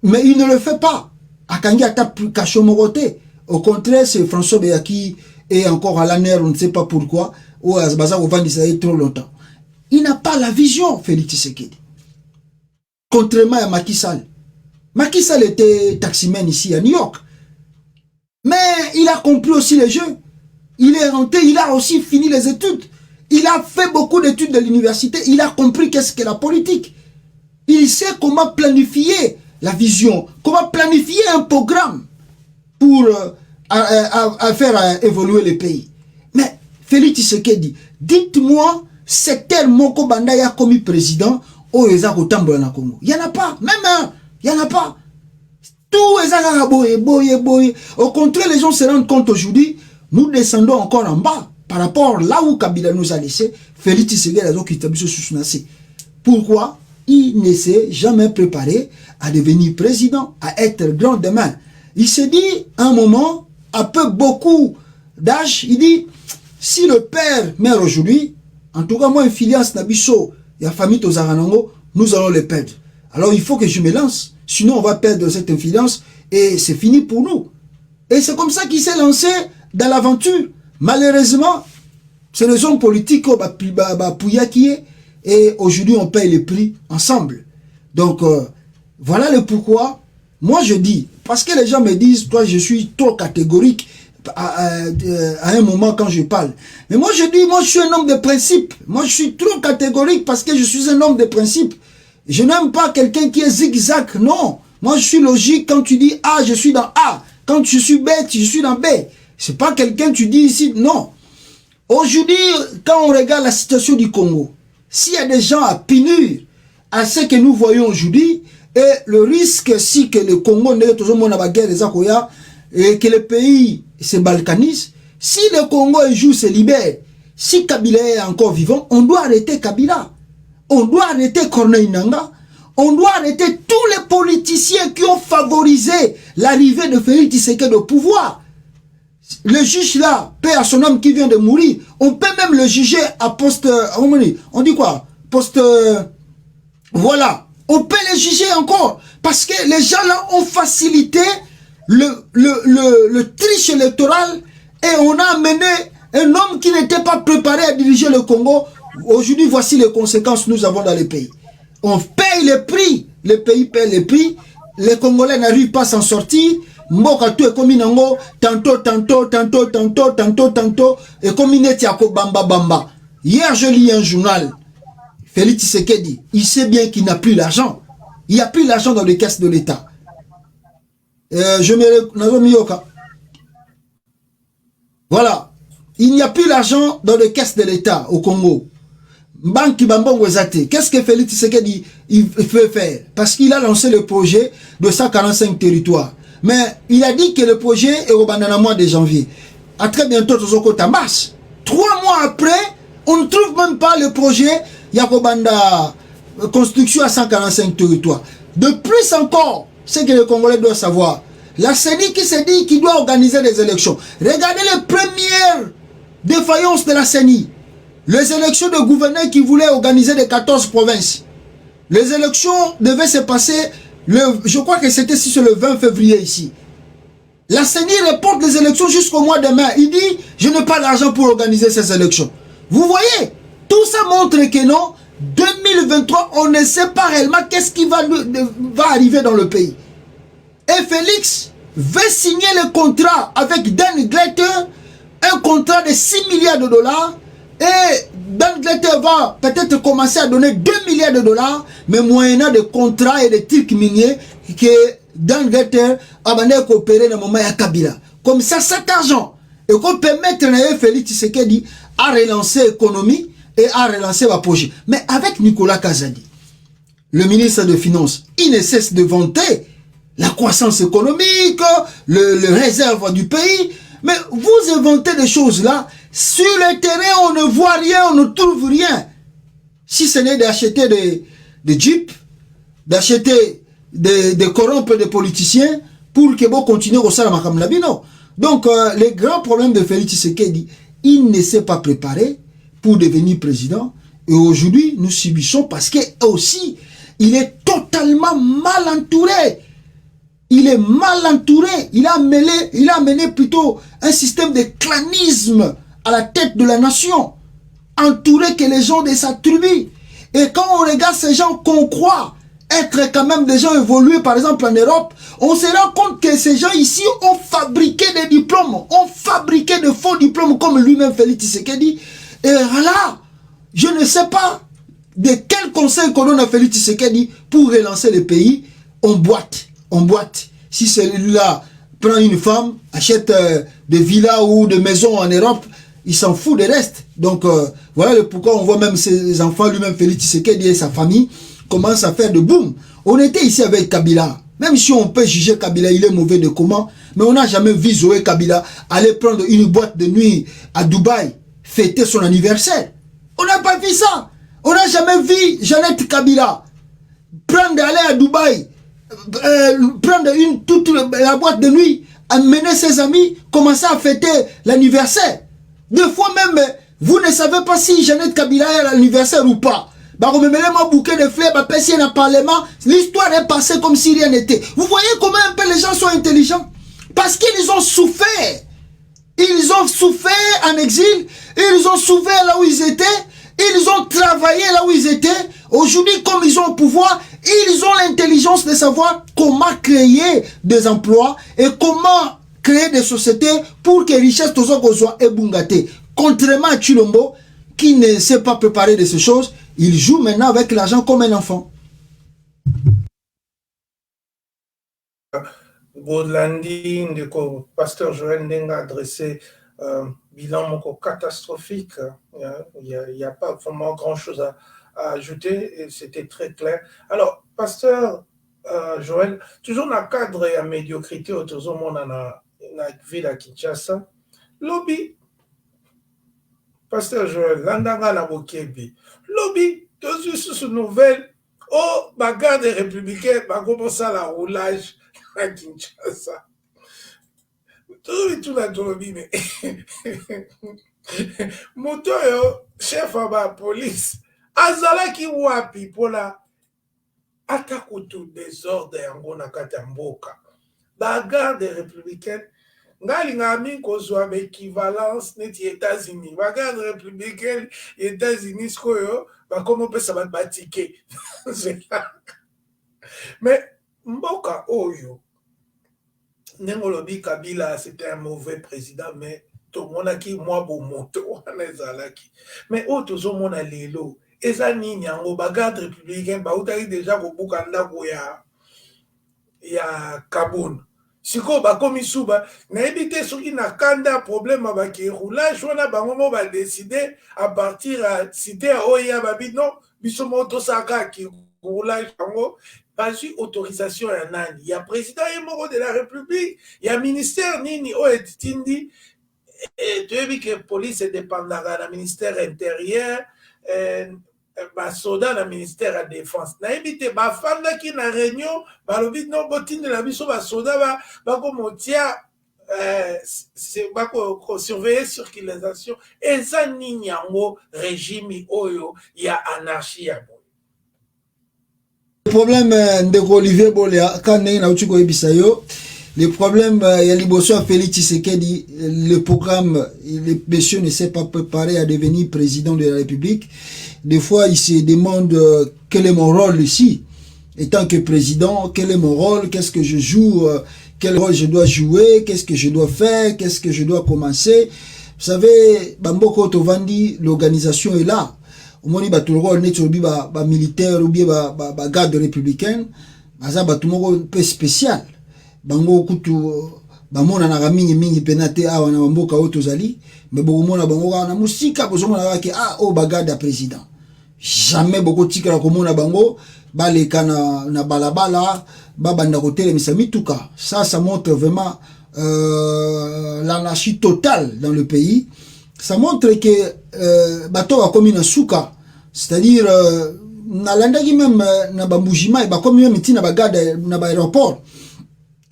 mais il ne le fait pas. Akangi a tapé cachot moroté. Au contraire, c'est François Beyaki et encore à l'ANER, on ne sait pas pourquoi, ou à Zbaza au Vandisa trop longtemps. Il n'a pas la vision, Félix Tshisekedi. Contrairement à Macky Sall. Macky Sall était taximan ici à New York. Mais il a compris aussi les jeux. Il est rentré, il a aussi fini les études. Il a fait beaucoup d'études de l'université. Il a compris qu'est-ce que la politique. Il sait comment planifier la vision, comment planifier un programme pour faire évoluer le pays. Mais Félix Tshisekedi, dites-moi, secteur Moko Bandaya comme président, au Congo. Il n'y en a pas, même un, il n'y en a pas. Tout est boye. Au contraire, les gens se rendent compte aujourd'hui, nous descendons encore en bas par rapport là où Kabila nous a laissé. Félix Tshisekedi. Pourquoi? Il ne s'est jamais préparé à devenir président, à être grand demain. Il s'est dit, à un moment, après beaucoup d'âge, il dit, si le père meurt aujourd'hui, en tout cas, moi, une filiance Nabiso, et la famille Tozaranango, nous allons les perdre. Alors, il faut que je me lance. Sinon, on va perdre cette influence et c'est fini pour nous. Et c'est comme ça qu'il s'est lancé dans l'aventure. Malheureusement, c'est les hommes politiques qui est et aujourd'hui, on paye le prix ensemble. Donc, voilà le pourquoi Moi, je dis, parce que les gens me disent, toi, je suis trop catégorique à un moment quand je parle. Mais moi, je dis, moi, je suis un homme de principe. Moi, je suis trop catégorique parce que je suis un homme de principe. Je n'aime pas quelqu'un qui est zigzag, non. Moi, je suis logique. Quand tu dis A, je suis dans A. Quand je suis B, je suis dans B. C'est pas quelqu'un, tu dis ici, non. Aujourd'hui, quand on regarde la situation du Congo, s'il y a des gens à punir à ce que nous voyons aujourd'hui, et le risque, si que le Congo n'est toujours mon guerre des Akoya, et que le pays se balkanise, si le Congo un jour se libère, si Kabila est encore vivant, on doit arrêter Kabila. On doit arrêter Corneille Nangaa. On doit arrêter tous les politiciens qui ont favorisé l'arrivée de Félix Tshisekedi au pouvoir. Le juge là, paix à son homme qui vient de mourir, on peut même le juger à poste, on dit quoi? Poste, voilà. On peut les juger encore. Parce que les gens là ont facilité le triche électoral et on a amené un homme qui n'était pas préparé à diriger le Congo. Aujourd'hui, voici les conséquences que nous avons dans les pays. On paye les prix. Les pays payent les prix. Les Congolais n'arrivent pas à s'en sortir. Mboka tout est comme inango. Tantôt. Et comme inetiako bamba. Hier, je lis un journal. Félix Tshisekedi, il sait bien qu'il n'a plus l'argent. Il n'y a plus l'argent dans les caisses de l'État. Voilà. Il n'y a plus l'argent dans les caisses de l'État au Congo. Qu'est-ce que Félix Tshisekedi il veut faire? Parce qu'il a lancé le projet de 145 territoires. Mais il a dit que le projet est au mois de janvier. À très bientôt, Tozokota mars. 3 mois après, on ne trouve même pas le projet Yakobanda construction à 145 territoires. De plus encore, ce que les Congolais doivent savoir, la CENI qui se dit qu'il doit organiser des élections. Regardez les premières défaillances de la CENI. Les élections de gouverneurs qui voulaient organiser les 14 provinces. Les élections devaient se passer, je crois que c'était le 20 février ici. La CENI reporte les élections jusqu'au mois de mai. Il dit, je n'ai pas d'argent pour organiser ces élections. Vous voyez, tout ça montre que non, 2023, on ne sait pas réellement qu'est-ce qui va arriver dans le pays. Et Félix veut signer le contrat avec Dan Gleiter, un contrat de 6 milliards de dollars. Et Dan Gleiter va peut-être commencer à donner 2 milliards de dollars, mais moyennant de contrats et de trucs miniers que Dan Gleiter a coopéré dans le moment à Kabila. Comme ça, cet argent, et qu'on permettre à Félix Tshisekedi à relancer l'économie et à relancer le projet. Mais avec Nicolas Kazadi, le ministre des Finances, il ne cesse de vanter la croissance économique, le réserve du pays. Mais vous inventez des choses là, sur le terrain on ne voit rien, on ne trouve rien. Si ce n'est d'acheter des jeeps, d'acheter des corrompre des politiciens pour que vous continuez au salaire comme la bino. Donc les grands problèmes de Félix Tshisekedi, il ne s'est pas préparé pour devenir président. Et aujourd'hui, nous subissons parce que aussi, il est totalement mal entouré. Il est mal entouré. Il a mené plutôt un système de clanisme à la tête de la nation. Entouré que les gens de sa tribu. Et quand on regarde ces gens qu'on croit être quand même des gens évolués, par exemple en Europe, on se rend compte que ces gens ici ont fabriqué des diplômes, ont fabriqué de faux diplômes comme lui-même Félix Tshisekedi. Et voilà, je ne sais pas de quel conseil qu'on donne à Félix Tshisekedi pour relancer le pays. On boite. Si celui-là prend une femme, achète des villas ou des maisons en Europe, il s'en fout des restes. Donc voilà pourquoi on voit même ses enfants, lui-même Félix Tshisekedi et sa famille, commencent à faire de boum. On était ici avec Kabila. Même si on peut juger Kabila, il est mauvais de comment, mais on n'a jamais vu Zoé Kabila aller prendre une boîte de nuit à Dubaï, fêter son anniversaire. On n'a pas vu ça. On n'a jamais vu Jeannette Kabila aller à Dubaï, prendre toute la boîte de nuit, amener ses amis, commencer à fêter l'anniversaire. Des fois même, vous ne savez pas si Jeannette Kabila est à l'anniversaire ou pas. Bah, me mêlez mon bouquet de fleurs, bah, passer dans le parlement, l'histoire est passée comme si rien n'était. Vous voyez comment un peu les gens sont intelligents? Parce qu'ils ont souffert. Ils ont souffert en exil, ils ont souffert là où ils étaient, ils ont travaillé là où ils étaient. Aujourd'hui, comme ils ont le pouvoir, Ils ont l'intelligence de savoir comment créer des emplois et comment créer des sociétés pour que richesse soit ébungaté. Contrairement à Chilombo, qui ne sait pas préparer de ces choses, il joue maintenant avec l'argent comme un enfant. Bolandi, le pasteur Joël Ndenga a adressé bilan catastrophique. Il n'y a pas vraiment grand-chose à ajouter et c'était très clair. Alors, pasteur Joël, toujours dans le cadre de la médiocrité autour du monde dans la ville à Kinshasa, lobby, pasteur Joël, l'andanga na bokebi, lobby, toujours sous nouvelle, oh, bagarre des républicains, commence à la roulage à Kinshasa. Tout la lobby, mais moto yo, chef de la police, azala ki wapi pour la atakutu désordre yango na kati ya mboka. Bagarre des républicains, ngali ngami kozwa équivalence neti États-Unis. Bagarre des républicains, États-Unis skoyo, bakomo pesa bat batike. Mais mboka oyo, Nengolobi Kabila, c'était un mauvais président, mais tout le monde a qui moi bon moto, mais autres tout le monde a l'élo. Et ça n'y a pas bagarre républicain, bah où déjà au Bukanda ya Kaboun. Si ko ba komi suba, na éviter ce qui n'a qu'un problème avec le roulage, on a ba moment va décider à partir à citer à Oya babi non, bisomoto saka qui roulage en pas eu autorisation à Nani. Il y a président de la République, il y a ministère Nini Oetindi, et tu as vu que la police dépendra du ministère intérieur, soda na ministère de la défense. Na évité ba fanda qui na réunion, ba lobi non botine de la biso ba soda ba ko motia c'est ba ko surveiller circulation et ça ni nyango régime oyo ya anarchie ya. Le problème de Olivier Boléa, quand il y a le problème, il y a l'Ibosso à Félix Tshisekedi, le programme, le monsieur ne s'est pas préparé à devenir président de la République. Des fois, il se demande quel est mon rôle ici. Étant que président, quel est mon rôle, qu'est-ce que je joue, quel rôle je dois jouer, qu'est-ce que je dois faire, qu'est-ce que je dois commencer. Vous savez, Bamboko Tovandi, l'organisation est là. Omoni batuloko netsobi ba militaire ou bien ba garde républicaine baza batumoko peu spécial bango kutu ba mona na mingi penate awa na mboka otozali mais boko mona bango na musika bozomona ke o ba garde président jamais boko tikala ko mona bango baleka na balabala babanda ko telemisa mituka. Ça montre vraiment l'anarchie totale dans le pays. Ça montre que bato a commis na souka, c'est-à-dire na landaki même na bambujima ba commis même na bagade na ba aéroport.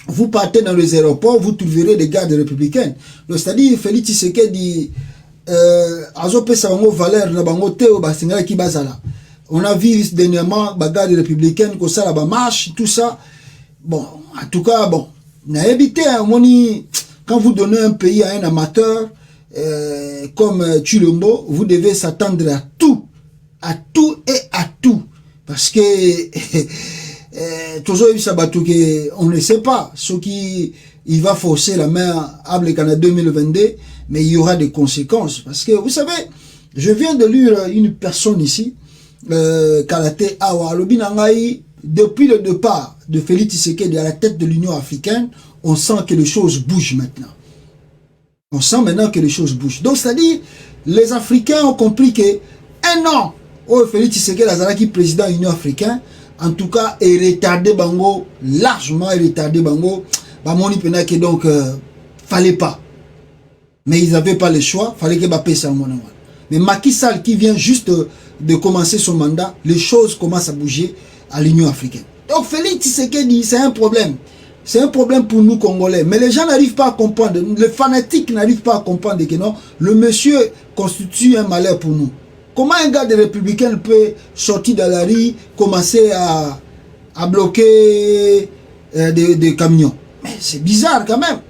Vous partez dans les aéroports, vous trouverez des gardes républicains. C'est-à-dire Félix Tshisekedi azope sa bango valeur na bango teo ba singala ki bazala. On a vu dernièrement bagarre républicaine ko sala ba marche tout ça. Bon, en tout cas bon, na évité moni quand vous donnez un pays à un amateur comme Chilombo, vous devez s'attendre à tout et à tout. Parce que toujours on ne sait pas ce qui il va forcer la main à Canada 2022, mais il y aura des conséquences. Parce que vous savez, je viens de lire une personne ici, Kalate Awa Lobinangai, depuis le départ de Félix Tshisekedi à la tête de l'Union africaine, on sent que les choses bougent maintenant. On sent maintenant que les choses bougent. Donc, c'est-à-dire, les Africains ont compris que un an, Félix Tshisekedi Azalaki président de l'Union africaine, en tout cas, est retardé Bango, largement retardé Bango. Bamoni Penake, donc, fallait pas. Mais ils n'avaient pas le choix, fallait que Bappé ça. Mais Macky Sall, qui vient juste de commencer son mandat, les choses commencent à bouger à l'Union africaine. Donc, Félix Tshisekedi, c'est un problème. C'est un problème pour nous Congolais. Mais les gens n'arrivent pas à comprendre. Les fanatiques n'arrivent pas à comprendre que non, le monsieur constitue un malheur pour nous. Comment un gars de républicain peut sortir de la rue, commencer à bloquer des camions? Mais c'est bizarre quand même.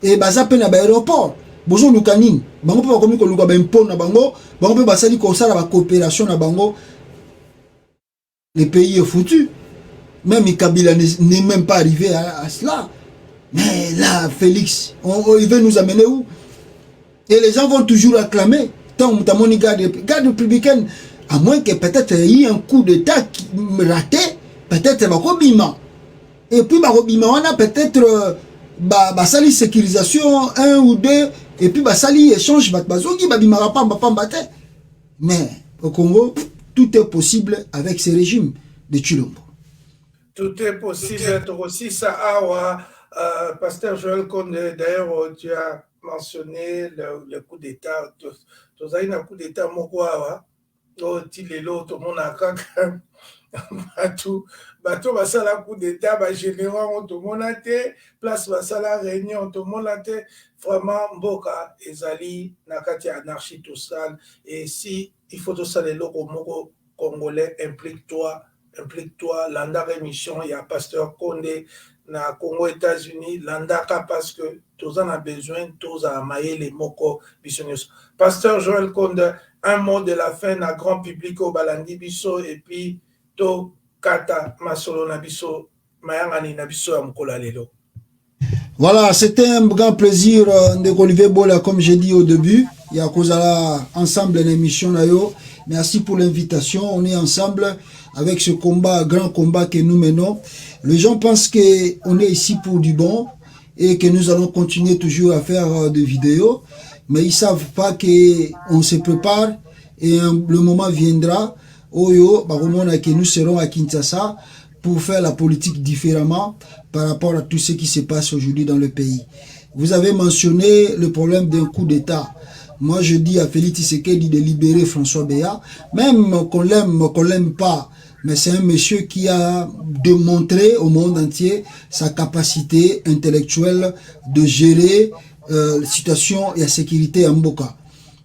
Et baza pe na aéroport. Bozo lukanine. Bango pe bakomi ko luka ba impôt na bango. Bango pe basali ko sala ba coopération na bango. Le pays est foutu. Même Kabila n'est même pas arrivé à cela. Mais là, Félix, il veut nous amener où? Et les gens vont toujours acclamer. Tant que mon garde républicaine, à moins que peut-être il y ait un coup d'état raté, peut-être va Robima. Et puis Robima, on a peut-être sali sécurisation 1 ou 2, et puis sali échange, mais au Congo, tout est possible avec ces régimes de Chilombo. Tout est possible. Aussi, ça Pasteur Joël Konde, d'ailleurs, tu as mentionné le coup d'État. Tu as eu un coup d'État, Mokwawa, Tilelo, tout le monde a kaka. Bateau, basala coup d'État, général, tout le monde a été, place basala réunion, tout le monde a été. Vraiment, Mboka, Ezali, Nakati, anarchie, tout ça. Et si il faut tout ça, les locaux congolais, implique-toi, landa émission, il y a Pasteur Konde, na Congo, États-Unis, landaka parce que tous en a besoin, tous a maillé les moko bisonius. Pasteur Joël Konde, un mot de la fin, na grand public au Balandi Biso, et puis to kata masolo na biso, mayangani na biso ya mkola lelo. Voilà, c'était un grand plaisir de Olivier Bola, comme j'ai dit au début. Il y a Kozala ensemble l'émission Nayo. Merci pour l'invitation. On est ensemble avec ce combat, grand combat que nous menons. Les gens pensent qu'on est ici pour du bon et que nous allons continuer toujours à faire des vidéos. Mais ils ne savent pas qu'on se prépare et le moment viendra où nous serons à Kinshasa pour faire la politique différemment par rapport à tout ce qui se passe aujourd'hui dans le pays. Vous avez mentionné le problème d'un coup d'État. Moi, je dis à Félix Tshisekedi de libérer François Béat, même qu'on l'aime pas, mais c'est un monsieur qui a démontré au monde entier sa capacité intellectuelle de gérer la situation et la sécurité en Mboka.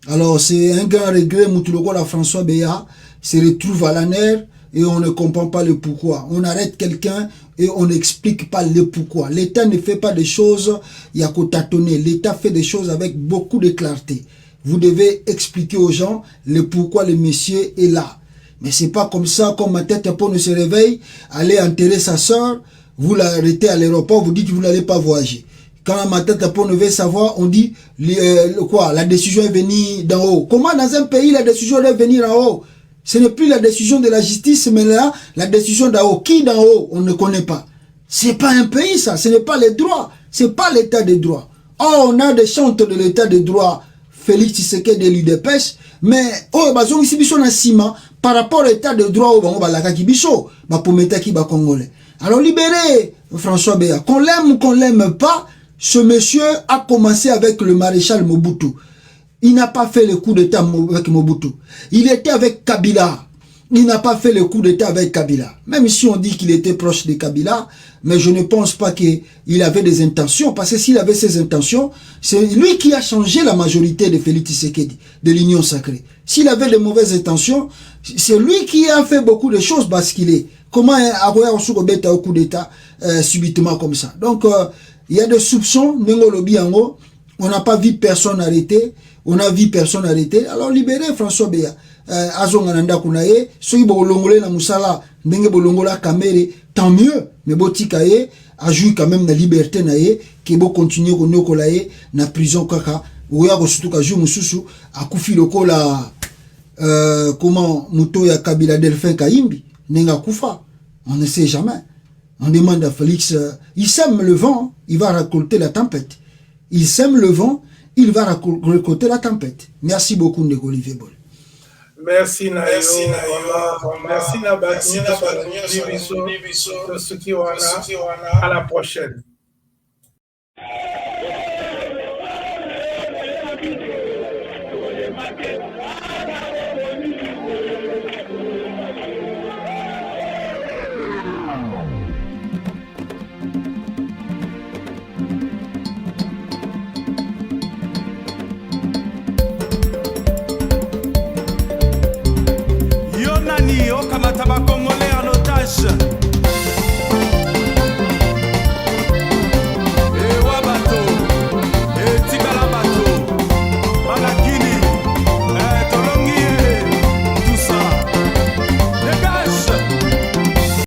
Alors, c'est un grand regret, Moutouloko, François Béat se retrouve à la nerf et on ne comprend pas le pourquoi. On arrête quelqu'un et on n'explique pas le pourquoi. L'État ne fait pas des choses, il y a qu'au tâtonner. L'État fait des choses avec beaucoup de clarté. Vous devez expliquer aux gens le pourquoi le monsieur est là. Mais c'est pas comme ça, comme ma tête pour ne se réveille, aller enterrer sa soeur, vous l'arrêtez à l'aéroport, vous dites que vous n'allez pas voyager. Quand ma tête pour ne veut savoir, on dit quoi, la décision est venue d'en haut. Comment dans un pays la décision doit venir en haut? Ce n'est plus la décision de la justice, mais là, la décision d'en haut. Qui d'en haut? On ne connaît pas. C'est pas un pays, ça. Ce n'est pas les droits. C'est pas l'état de droit. Oh, on a des chantres de l'état de droit. Félix Tshisekedi de l'UDPS. Mais, oh, bazong ici, biso na sima, par rapport à l'état de droit, au bango balaka ki biso, ba pometa ki ba congolais. Alors, libérez François Béat. Qu'on l'aime ou qu'on l'aime pas, ce monsieur a commencé avec le maréchal Mobutu. Il n'a pas fait le coup d'État avec Mobutu. Il était avec Kabila. Il n'a pas fait le coup d'État avec Kabila. Même si on dit qu'il était proche de Kabila, mais je ne pense pas qu'il avait des intentions, parce que s'il avait ces intentions, c'est lui qui a changé la majorité de Félix Tshisekedi, de l'Union sacrée. S'il avait de mauvaises intentions, c'est lui qui a fait beaucoup de choses parce qu'il est. Comment avoir au coup d'État subitement comme ça? Donc, il y a des soupçons, on n'a pas vu personne arrêté. On a vu personne arrêté. Alors libérez François Béat. Azongananda kunaye, soki bolongole na musala, ndenge bolongola kamere, tant mieux. Mais botikaye, a joué quand même la liberté naye, qui bo continuer konokolaye na prison kaka. Oya ko surtout ka jou mususu, a kufi loko la comment muto ya Kabila Delphin Kaimbi, nenga kufa. On ne sait jamais. On demande à Félix, il sème le vent, il va récolter la tempête. Il sème le vent, il va récolter la tempête. Merci beaucoup, Ndeko Olivier Bol. Merci Nayo. Merci Nabati. À la prochaine.